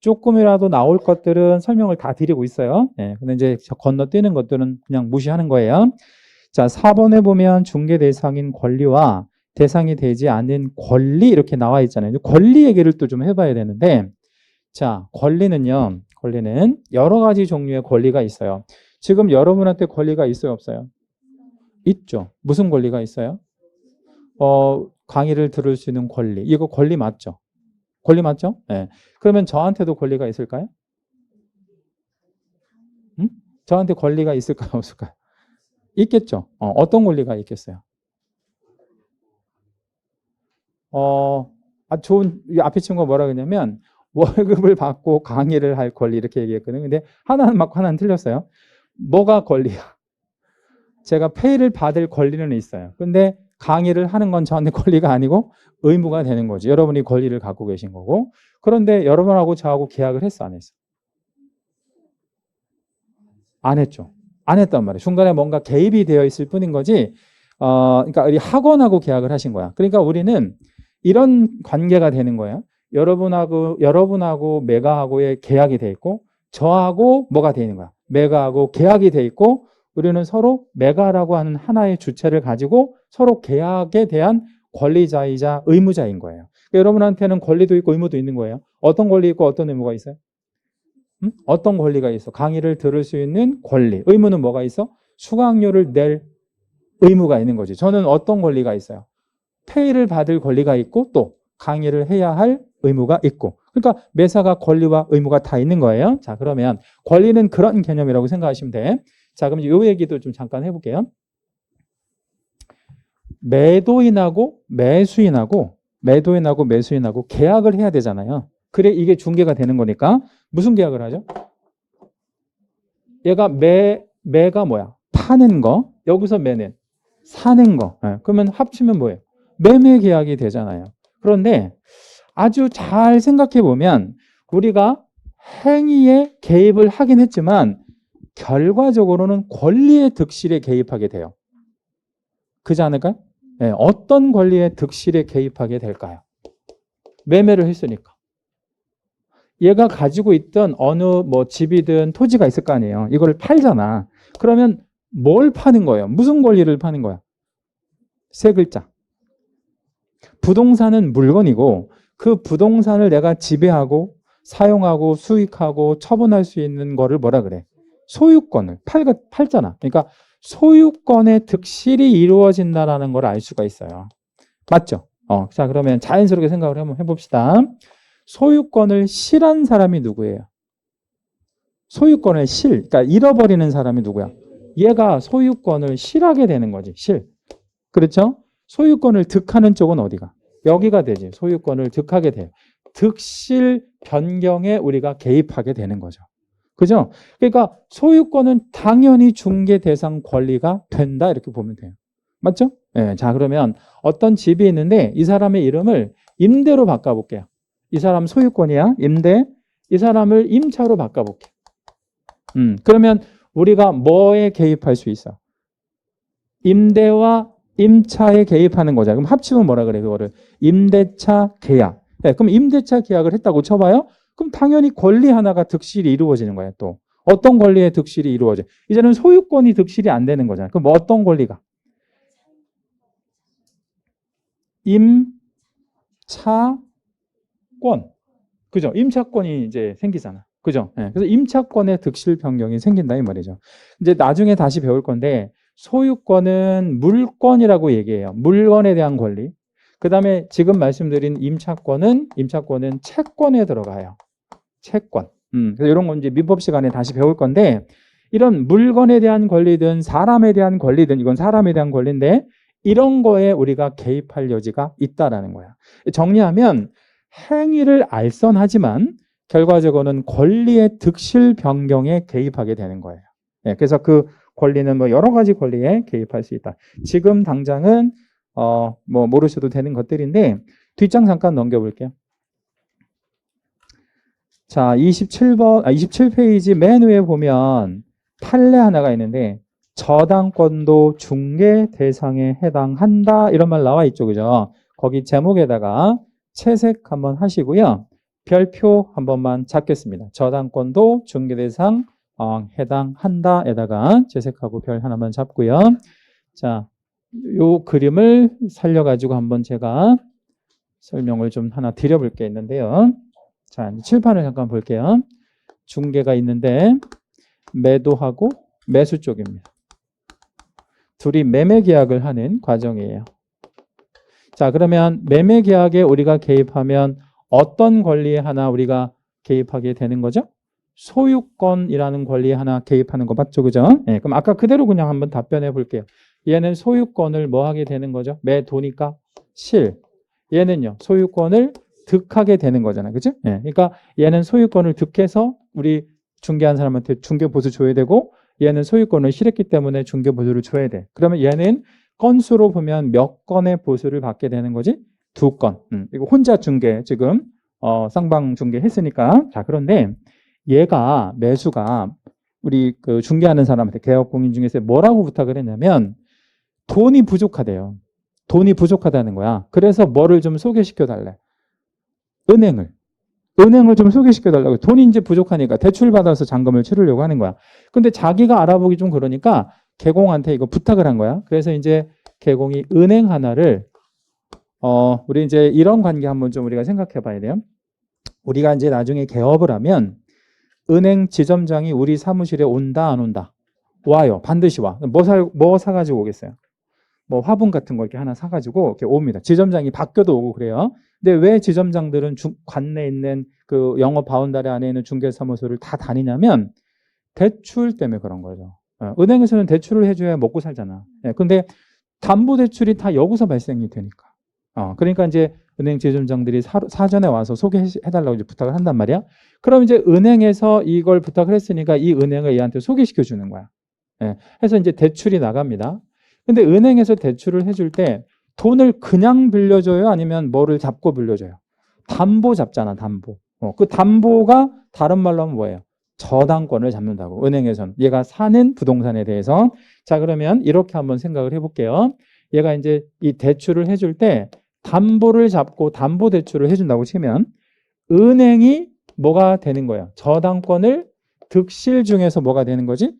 조금이라도 나올 것들은 설명을 다 드리고 있어요. 근데 이제 건너뛰는 것들은 그냥 무시하는 거예요. 자, 4번에 보면 중개 대상인 권리와 대상이 되지 않은 권리 이렇게 나와 있잖아요. 권리 얘기를 또 좀 해봐야 되는데 자, 권리는 여러 가지 종류의 권리가 있어요. 지금 여러분한테 권리가 있어요, 없어요? 있죠. 무슨 권리가 있어요? 강의를 들을 수 있는 권리. 이거 권리 맞죠? 권리 맞죠? 네. 그러면 저한테도 권리가 있을까요? 응? 저한테 권리가 있을까요, 없을까요? 있겠죠. 어떤 권리가 있겠어요? 좋은, 앞에 친구가 뭐라 그러냐면, 월급을 받고 강의를 할 권리 이렇게 얘기했거든요. 근데 하나는 맞고 하나는 틀렸어요. 뭐가 권리야? 제가 페이를 받을 권리는 있어요. 근데 강의를 하는 건 저한테 권리가 아니고 의무가 되는 거지. 여러분이 권리를 갖고 계신 거고. 그런데 여러분하고 저하고 계약을 했어, 안 했어? 안 했죠. 안 했단 말이에요. 중간에 뭔가 개입이 되어 있을 뿐인 거지. 그러니까 우리 학원하고 계약을 하신 거야. 그러니까 우리는 이런 관계가 되는 거예요. 여러분하고 메가하고의 계약이 돼 있고 저하고 뭐가 돼 있는 거야. 메가하고 계약이 돼 있고 우리는 서로 메가라고 하는 하나의 주체를 가지고 서로 계약에 대한 권리자이자 의무자인 거예요. 여러분한테는 권리도 있고 의무도 있는 거예요. 어떤 권리 있고 어떤 의무가 있어요? 어떤 권리가 있어? 강의를 들을 수 있는 권리. 의무는 뭐가 있어? 수강료를 낼 의무가 있는 거지. 저는 어떤 권리가 있어요? 페이를 받을 권리가 있고 또 강의를 해야 할 의무가 있고. 그러니까 매사가 권리와 의무가 다 있는 거예요. 자, 그러면 권리는 그런 개념이라고 생각하시면 돼. 자, 그럼 이 얘기도 좀 잠깐 해볼게요. 매도인하고 매수인하고 계약을 해야 되잖아요. 그래 이게 중개가 되는 거니까 무슨 계약을 하죠? 얘가 매가 뭐야? 파는 거. 여기서 매는 사는 거. 그러면 합치면 뭐예요? 매매 계약이 되잖아요. 그런데 아주 잘 생각해 보면 우리가 행위에 개입을 하긴 했지만 결과적으로는 권리의 득실에 개입하게 돼요. 그렇지 않을까요? 네, 어떤 권리의 득실에 개입하게 될까요? 매매를 했으니까. 얘가 가지고 있던 어느 뭐 집이든 토지가 있을 거 아니에요. 이걸 팔잖아. 그러면 뭘 파는 거예요? 무슨 권리를 파는 거야? 세 글자. 부동산은 물건이고 그 부동산을 내가 지배하고 사용하고 수익하고 처분할 수 있는 거를 뭐라 그래? 소유권을 팔잖아. 그러니까 소유권의 득실이 이루어진다는 걸 알 수가 있어요. 맞죠? 자, 그러면 자연스럽게 생각을 한번 해봅시다. 소유권을 실한 사람이 누구예요? 소유권을 그러니까 잃어버리는 사람이 누구야? 얘가 소유권을 실하게 되는 거지. 그렇죠? 소유권을 득하는 쪽은 어디가? 여기가 되지. 소유권을 득하게 돼요. 득실 변경에 우리가 개입하게 되는 거죠. 그죠? 그러니까 소유권은 당연히 중개 대상 권리가 된다 이렇게 보면 돼요. 맞죠? 네, 자, 그러면 어떤 집이 있는데 이 사람의 이름을 임대로 바꿔볼게요. 이 사람 소유권이야. 임대. 이 사람을 임차로 바꿔볼게. 그러면 우리가 뭐에 개입할 수 있어? 임대와 임차에 개입하는 거죠. 그럼 합치면 뭐라 그래? 그거를 임대차 계약. 네, 그럼 임대차 계약을 했다고 쳐봐요. 그럼 당연히 권리 하나가 득실이 이루어지는 거예요. 또 어떤 권리의 득실이 이루어져? 이제는 소유권이 득실이 안 되는 거잖아요. 그럼 뭐 어떤 권리가? 임차권. 그죠? 임차권이 이제 생기잖아. 그죠? 네, 그래서 임차권의 득실 변경이 생긴다 이 말이죠. 이제 나중에 다시 배울 건데 소유권은 물권이라고 얘기해요. 물건에 대한 권리. 그 다음에 지금 말씀드린 임차권은 채권에 들어가요. 채권. 그래서 이런 건 이제 민법 시간에 다시 배울 건데 이런 물건에 대한 권리든 사람에 대한 권리든 이건 사람에 대한 권리인데 이런 거에 우리가 개입할 여지가 있다라는 거야. 정리하면 행위를 알선하지만 결과적으로는 권리의 득실 변경에 개입하게 되는 거예요. 네, 그래서 그 권리는 뭐 여러 가지 권리에 개입할 수 있다. 지금 당장은 뭐 모르셔도 되는 것들인데 뒷장 잠깐 넘겨볼게요. 자, 27페이지 맨 위에 보면 판례 하나가 있는데 저당권도 중개 대상에 해당한다 이런 말 나와 있죠. 그죠? 거기 제목에다가 채색 한번 하시고요. 별표 한 번만 잡겠습니다. 저당권도 중개 대상 해당한다에다가 채색하고 별 하나만 잡고요. 자, 요 그림을 살려가지고 한번 제가 설명을 좀 하나 드려볼 게 있는데요. 자, 칠판을 잠깐 볼게요. 중개가 있는데 매도하고 매수 쪽입니다. 둘이 매매 계약을 하는 과정이에요. 자, 그러면 매매 계약에 우리가 개입하면 어떤 권리에 하나 우리가 개입하게 되는 거죠? 소유권이라는 권리에 하나 개입하는 거 맞죠? 그죠? 네, 그럼 아까 그대로 그냥 한번 답변해 볼게요. 얘는 소유권을 뭐 하게 되는 거죠? 매도니까 얘는요, 소유권을 득하게 되는 거잖아요. 그죠? 네, 그러니까 얘는 소유권을 득해서 우리 중개한 사람한테 중개보수 줘야 되고 얘는 소유권을 실했기 때문에 중개보수를 줘야 돼. 그러면 얘는 건수로 보면 몇 건의 보수를 받게 되는 거지? 2건. 이거 혼자 중개 지금 쌍방 중개 했으니까. 자, 그런데 얘가 매수가 우리 그 중개하는 사람한테 개업공인 중에서 뭐라고 부탁을 했냐면 돈이 부족하대요. 돈이 부족하다는 거야. 그래서 뭐를 좀 소개시켜 달래? 은행을 좀 소개시켜 달라고. 돈이 이제 부족하니까 대출 받아서 잔금을 치르려고 하는 거야. 근데 자기가 알아보기 좀 그러니까 개공한테 이거 부탁을 한 거야. 그래서 이제 개공이 은행 하나를 우리 이제 이런 관계 한번 좀 우리가 생각해 봐야 돼요. 우리가 이제 나중에 개업을 하면 은행 지점장이 우리 사무실에 온다, 안 온다? 와요. 반드시 와. 뭐 사가지고 오겠어요? 뭐 화분 같은 거 이렇게 하나 사가지고 이렇게 옵니다. 지점장이 바뀌어도 오고 그래요. 근데 왜 지점장들은 관내에 있는 그 영업 바운다리 안에 있는 중개사무소를 다 다니냐면 대출 때문에 그런 거죠. 은행에서는 대출을 해줘야 먹고 살잖아. 근데 담보대출이 다 여기서 발생이 되니까. 그러니까 이제 은행 지점장들이 사전에 와서 소개해달라고 이제 부탁을 한단 말이야. 그럼 이제 은행에서 이걸 부탁을 했으니까 이 은행을 얘한테 소개시켜 주는 거야. 해서 이제 대출이 나갑니다. 근데 은행에서 대출을 해줄 때 돈을 그냥 빌려줘요? 아니면 뭐를 잡고 빌려줘요? 담보 잡잖아, 담보. 그 담보가 다른 말로 하면 뭐예요? 저당권을 잡는다고. 은행에서는. 얘가 사는 부동산에 대해서. 자, 그러면 이렇게 한번 생각을 해볼게요. 얘가 이제 이 대출을 해줄 때 담보를 잡고 담보 대출을 해준다고 치면 은행이 뭐가 되는 거야? 저당권을 득실 중에서 뭐가 되는 거지?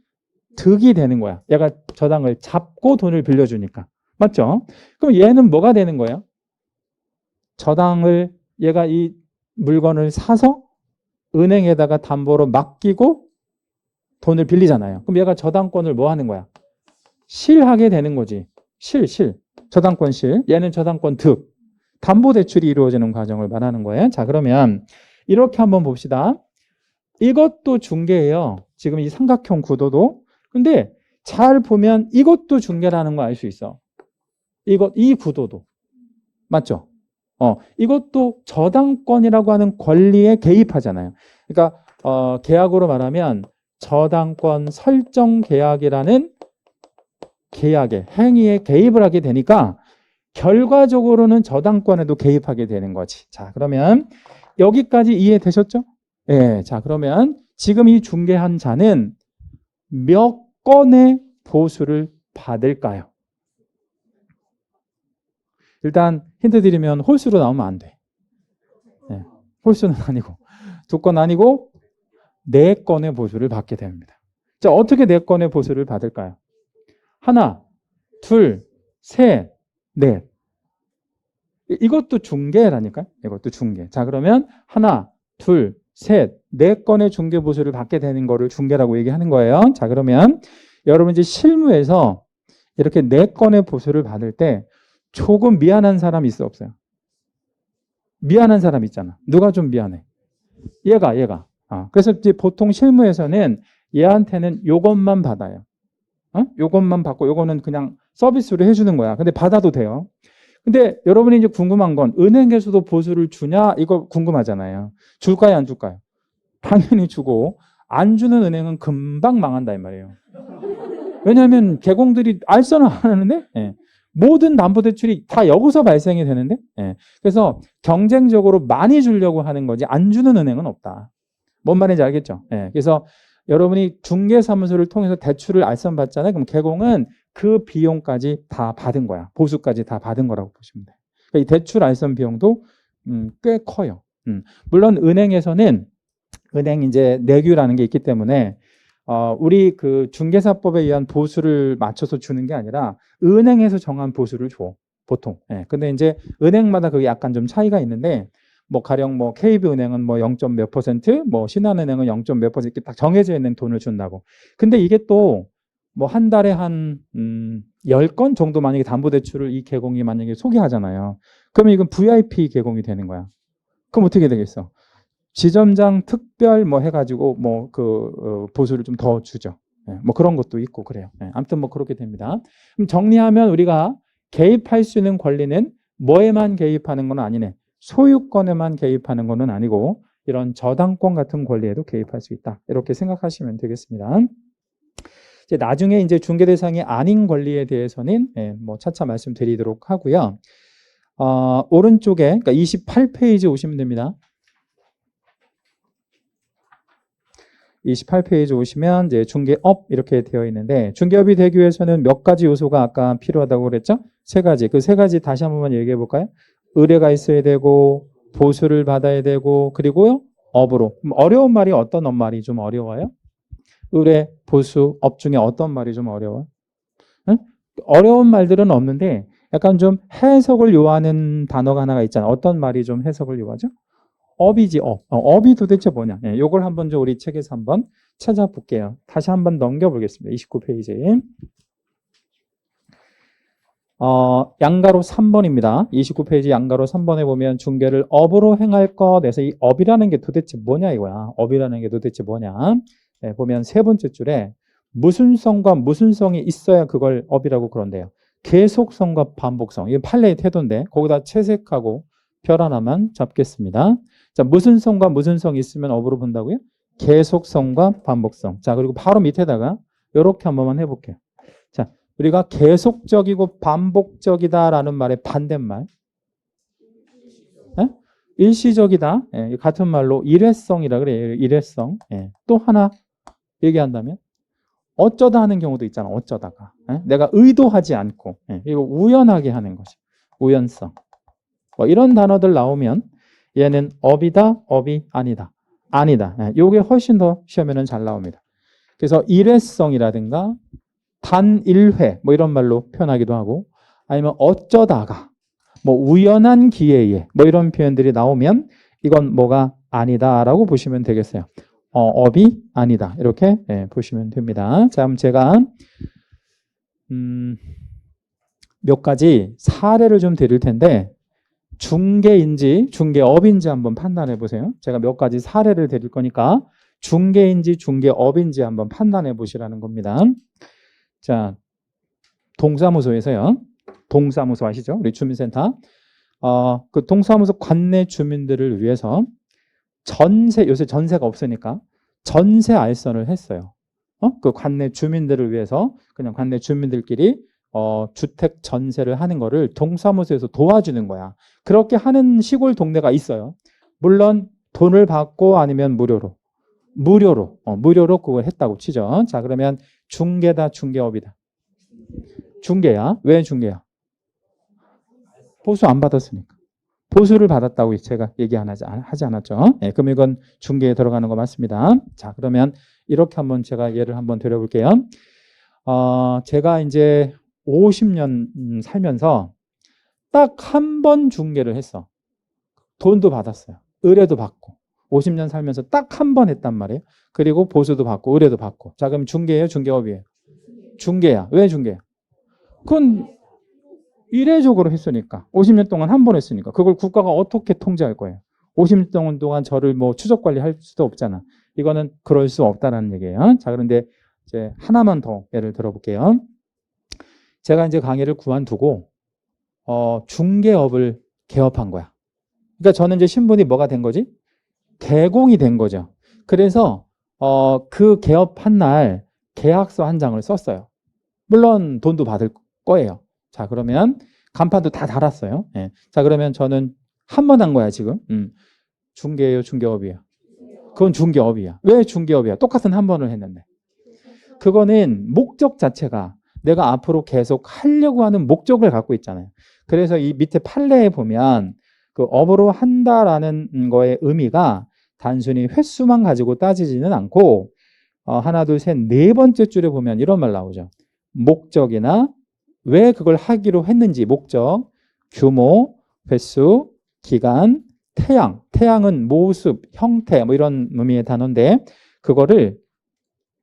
득이 되는 거야. 얘가 저당을 잡고 돈을 빌려주니까. 맞죠? 그럼 얘는 뭐가 되는 거예요? 저당을 얘가 이 물건을 사서 은행에다가 담보로 맡기고 돈을 빌리잖아요. 그럼 얘가 저당권을 뭐 하는 거야? 실하게 되는 거지. 실. 저당권 실. 얘는 저당권 득. 담보대출이 이루어지는 과정을 말하는 거예요. 자, 그러면 이렇게 한번 봅시다. 이것도 중개예요. 지금 이 삼각형 구도도. 근데 잘 보면 이것도 중개라는 거 알 수 있어. 이 구도도. 맞죠? 이것도 저당권이라고 하는 권리에 개입하잖아요. 그러니까 계약으로 말하면 저당권 설정 계약이라는 계약의 행위에 개입을 하게 되니까 결과적으로는 저당권에도 개입하게 되는 거지. 자, 그러면 여기까지 이해되셨죠? 예. 자, 그러면 지금 이 중개한 자는 몇 건의 보수를 받을까요? 일단 힌트 드리면 홀수로 나오면 안 돼. 네. 홀수는 아니고 2건 아니고 4건의 보수를 받게 됩니다. 자, 어떻게 4건의 보수를 받을까요? 하나, 둘, 셋, 넷. 이것도 중개라니까요. 이것도 중개. 자, 그러면 하나, 둘, 셋, 4건의 중개 보수를 받게 되는 거를 중개라고 얘기하는 거예요. 자, 그러면 여러분 이제 실무에서 이렇게 4건의 보수를 받을 때 조금 미안한 사람 있어 없어요? 미안한 사람 있잖아. 누가 좀 미안해? 얘가. 그래서 이제 보통 실무에서는 얘한테는 요것만 받아요. 요것만 받고 요거는 그냥 서비스로 해주는 거야. 근데 받아도 돼요. 근데 여러분이 이제 궁금한 건 은행에서도 보수를 주냐? 이거 궁금하잖아요. 줄까요? 안 줄까요? 당연히 주고 안 주는 은행은 금방 망한다 이 말이에요. 왜냐하면 개공들이 알선을 안 하는데 모든 담보대출이 다 여기서 발생이 되는데 그래서 경쟁적으로 많이 주려고 하는 거지 안 주는 은행은 없다. 뭔 말인지 알겠죠? 그래서 여러분이 중개사무소를 통해서 대출을 알선받잖아요. 그럼 개공은 그 비용까지 다 받은 거야. 보수까지 다 받은 거라고 보시면 돼요. 그러니까 이 대출 알선 비용도 꽤 커요. 물론 은행에서는 은행 이제 내규라는 게 있기 때문에 우리 그 중개사법에 의한 보수를 맞춰서 주는 게 아니라 은행에서 정한 보수를 줘. 보통. 근데 이제 은행마다 그게 약간 좀 차이가 있는데 뭐 가령 뭐 KB은행은 뭐 0. 몇 %, 뭐 신한은행은 0. 몇 % 이렇게 딱 정해져 있는 돈을 준다고. 근데 이게 또 뭐 한 달에 한 10건 정도 만약에 담보대출을 이 개공이 만약에 소개하잖아요. 그러면 이건 VIP 개공이 되는 거야. 그럼 어떻게 되겠어? 지점장 특별 뭐 해가지고 뭐 그 보수를 좀 더 주죠. 뭐 그런 것도 있고 그래요. 아무튼 뭐 그렇게 됩니다. 그럼 정리하면 우리가 개입할 수 있는 권리는 뭐에만 개입하는 건 아니네. 소유권에만 개입하는 거는 아니고 이런 저당권 같은 권리에도 개입할 수 있다. 이렇게 생각하시면 되겠습니다. 이제 나중에 이제 중개 대상이 아닌 권리에 대해서는 뭐 차차 말씀드리도록 하고요. 오른쪽에 그러니까 28페이지 오시면 됩니다. 28페이지 오시면 이제 중개업 이렇게 되어 있는데 중개업이 되기 위해서는 몇 가지 요소가 아까 필요하다고 그랬죠? 3가지. 그 3가지 다시 한 번만 얘기해 볼까요? 의뢰가 있어야 되고 보수를 받아야 되고 그리고요 업으로. 어려운 말이 어떤 말이 좀 어려워요? 의뢰, 보수, 업 중에 어떤 말이 좀 어려워요? 응? 어려운 말들은 없는데 약간 좀 해석을 요하는 단어가 하나가 있잖아. 어떤 말이 좀 해석을 요하죠? 업이지, 업. 업이 도대체 뭐냐? 예, 요걸 한번 좀 우리 책에서 한번 찾아볼게요. 다시 한번 넘겨보겠습니다. 29페이지. 양가로 3번입니다. 29페이지 양가로 3번에 보면 중개를 업으로 행할 것에서 이 업이라는 게 도대체 뭐냐 이거야. 업이라는 게 도대체 뭐냐. 네, 보면 세 번째 줄에 무슨 성과 무슨 성이 있어야 그걸 업이라고 그런대요. 계속성과 반복성. 이게 판례의 태도인데 거기다 채색하고 별 하나만 잡겠습니다. 자, 무슨 성과 무슨 성이 있으면 업으로 본다고요? 계속성과 반복성. 자, 그리고 바로 밑에다가 이렇게 한 번만 해볼게요. 자, 우리가 계속적이고 반복적이다라는 말의 반대말. 예? 일시적이다. 예, 같은 말로 일회성이라 그래요. 일회성. 예. 또 하나 얘기한다면 어쩌다 하는 경우도 있잖아. 어쩌다가. 예? 내가 의도하지 않고. 예. 이거 우연하게 하는 거죠. 우연성. 뭐 이런 단어들 나오면 얘는 업이다, 업이 아니다. 아니다. 예. 요게 훨씬 더 시험에는 잘 나옵니다. 그래서 일회성이라든가 단일회 뭐 이런 말로 표현하기도 하고 아니면 어쩌다가 뭐 우연한 기회에 뭐 이런 표현들이 나오면 이건 뭐가 아니다라고 보시면 되겠어요. 업이 아니다 이렇게 보시면 됩니다. 자, 그럼 제가 몇 가지 사례를 좀 드릴 텐데 중개인지 중개업인지 한번 판단해 보세요. 제가 몇 가지 사례를 드릴 거니까 중개인지 중개업인지 한번 판단해 보시라는 겁니다. 자, 동사무소에서요. 동사무소 아시죠? 우리 주민센터. 그 동사무소 관내 주민들을 위해서 전세, 요새 전세가 없으니까 전세 알선을 했어요. 그 관내 주민들을 위해서 그냥 관내 주민들끼리 주택 전세를 하는 거를 동사무소에서 도와주는 거야. 그렇게 하는 시골 동네가 있어요. 물론 돈을 받고 아니면 무료로. 무료로 그걸 했다고 치죠. 자, 그러면 중개다, 중개업이다. 중개야. 왜 중개야? 보수 안 받았으니까. 보수를 받았다고 제가 얘기 하지 않았죠. 네, 그럼 이건 중개에 들어가는 거 맞습니다. 자, 그러면 이렇게 한번 제가 예를 한번 드려볼게요. 제가 이제 50년 살면서 딱 한 번 중개를 했어. 돈도 받았어요. 의뢰도 받고. 50년 살면서 딱 한 번 했단 말이에요. 그리고 보수도 받고 의뢰도 받고. 자, 그럼 중개예요? 중개업이에요? 중개야. 왜 중개야? 그건 이례적으로 했으니까. 50년 동안 한 번 했으니까. 그걸 국가가 어떻게 통제할 거예요? 50년 동안 저를 뭐 추적 관리할 수도 없잖아. 이거는 그럴 수 없다는 얘기예요. 자, 그런데 이제 하나만 더 예를 들어볼게요. 제가 이제 강의를 그만두고 중개업을 개업한 거야. 그러니까 저는 이제 신분이 뭐가 된 거지? 개공이 된 거죠. 그래서 그 개업한 날 계약서 한 장을 썼어요. 물론 돈도 받을 거예요. 자, 그러면 간판도 다 달았어요. 예. 자, 그러면 저는 한 번 한 거야, 지금. 중개예요, 중개업이에요? 그건 중개업이야. 왜 중개업이야? 똑같은 한 번을 했는데. 그거는 목적 자체가 내가 앞으로 계속 하려고 하는 목적을 갖고 있잖아요. 그래서 이 밑에 판례에 보면 그 업으로 한다라는 거의 의미가 단순히 횟수만 가지고 따지지는 않고 하나, 둘, 셋, 네 번째 줄에 보면 이런 말 나오죠. 목적이나 왜 그걸 하기로 했는지 목적, 규모, 횟수, 기간, 태양. 태양은 모습, 형태 뭐 이런 의미의 단어인데 그거를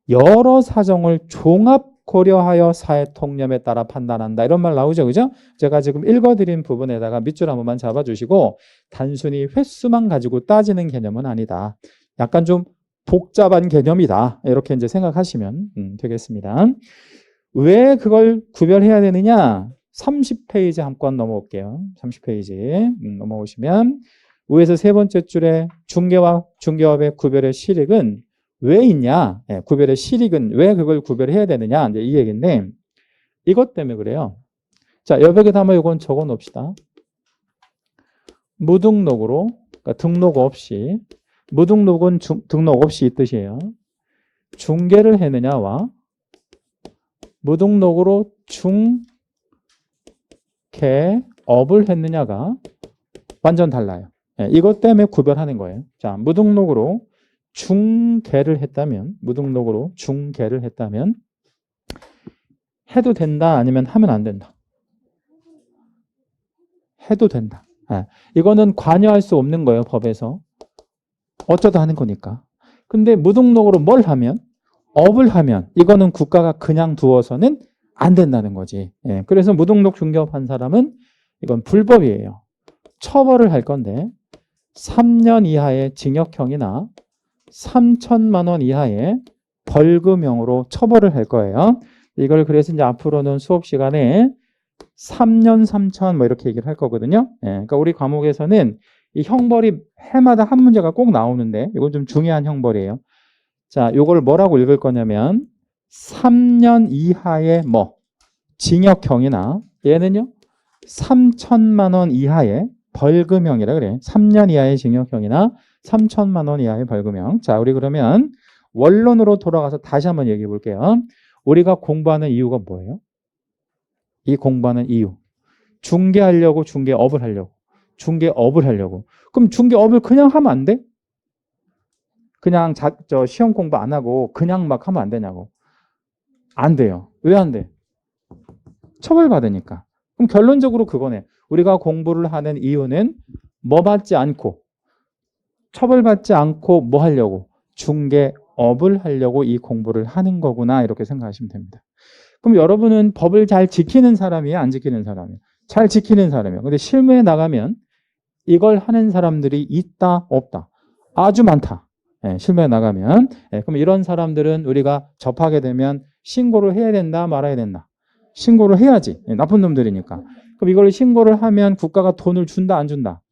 여러 사정을 종합 고려하여 사회 통념에 따라 판단한다. 이런 말 나오죠. 그죠? 제가 지금 읽어드린 부분에다가 밑줄 한 번만 잡아주시고 단순히 횟수만 가지고 따지는 개념은 아니다. 약간 좀 복잡한 개념이다. 이렇게 이제 생각하시면 되겠습니다. 왜 그걸 구별해야 되느냐? 30페이지 한 건 넘어올게요. 30페이지 넘어오시면 위에서 세 번째 줄에 중개와 중개업의 구별의 실익은 왜 있냐? 네, 구별의 실익은 왜 그걸 구별해야 되느냐? 이제 이 얘기인데 이것 때문에 그래요. 자, 여백에다 한번 이건 적어 놓읍시다. 무등록으로, 그러니까 등록 없이, 무등록은 등록 없이 이 뜻이에요. 중개를 했느냐와 무등록으로 중개업을 했느냐가 완전 달라요. 네, 이것 때문에 구별하는 거예요. 자, 무등록으로 중개를 했다면, 무등록으로 중개를 했다면 해도 된다, 아니면 하면 안 된다? 해도 된다. 예. 이거는 관여할 수 없는 거예요, 법에서. 어쩌다 하는 거니까. 근데 무등록으로 뭘 하면? 업을 하면 이거는 국가가 그냥 두어서는 안 된다는 거지. 예. 그래서 무등록 중개업한 사람은 이건 불법이에요. 처벌을 할 건데 3년 이하의 징역형이나 3천만 원 이하의 벌금형으로 처벌을 할 거예요. 이걸 그래서 이제 앞으로는 수업 시간에 3년 3천 뭐 이렇게 얘기를 할 거거든요. 예, 그러니까 우리 과목에서는 이 형벌이 해마다 한 문제가 꼭 나오는데 이건 좀 중요한 형벌이에요. 자, 요걸 뭐라고 읽을 거냐면 3년 이하의 뭐 징역형이나 얘는요 3천만 원 이하의 벌금형이라 그래. 3년 이하의 징역형이나 3천만 원 이하의 벌금형. 자, 우리 그러면 원론으로 돌아가서 다시 한번 얘기해 볼게요. 우리가 공부하는 이유가 뭐예요? 이 공부하는 이유. 중개하려고 중개업을 하려고. 중개업을 하려고. 그럼 중개업을 그냥 하면 안 돼? 그냥 시험 공부 안 하고 그냥 막 하면 안 되냐고. 안 돼요. 왜 안 돼? 처벌받으니까. 그럼 결론적으로 그거네. 우리가 공부를 하는 이유는 뭐 받지 않고 처벌받지 않고 뭐 하려고? 중개업을 하려고 이 공부를 하는 거구나 이렇게 생각하시면 됩니다. 그럼 여러분은 법을 잘 지키는 사람이에요? 안 지키는 사람이에요? 잘 지키는 사람이에요. 근데 실무에 나가면 이걸 하는 사람들이 있다 없다? 아주 많다. 예, 실무에 나가면. 예, 그럼 이런 사람들은 우리가 접하게 되면 신고를 해야 된다 말아야 된다? 신고를 해야지. 예, 나쁜 놈들이니까. 그럼 이걸 신고를 하면 국가가 돈을 준다 안 준다?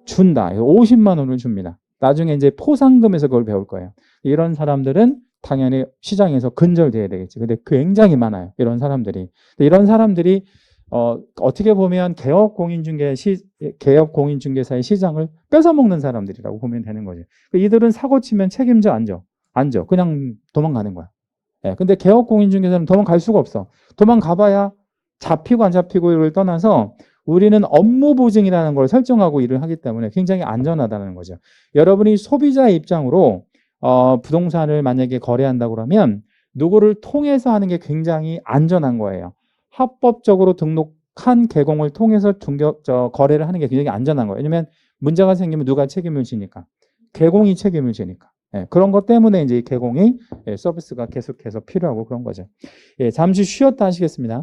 준다. 50만 원을 줍니다. 나중에 이제 포상금에서 그걸 배울 거예요. 이런 사람들은 당연히 시장에서 근절돼야 되겠지. 근데 굉장히 많아요. 이런 사람들이. 이런 사람들이 어떻게 보면 개업 공인중개사의 시장을 뺏어먹는 사람들이라고 보면 되는 거죠. 이들은 사고 치면 책임져 안 져? 안 져. 그냥 도망가는 거야. 예, 근데 개업 공인중개사는 도망갈 수가 없어. 도망가봐야 잡히고 안 잡히고를 떠나서 우리는 업무 보증이라는 걸 설정하고 일을 하기 때문에 굉장히 안전하다는 거죠. 여러분이 소비자의 입장으로 부동산을 만약에 거래한다고 그러면 누구를 통해서 하는 게 굉장히 안전한 거예요. 합법적으로 등록한 개공을 통해서 거래를 하는 게 굉장히 안전한 거예요. 왜냐면 문제가 생기면 누가 책임을 지니까? 개공이 책임을 지니까. 예, 그런 것 때문에 이제 개공이 서비스가 계속해서 필요하고 그런 거죠. 예, 잠시 쉬었다 하시겠습니다.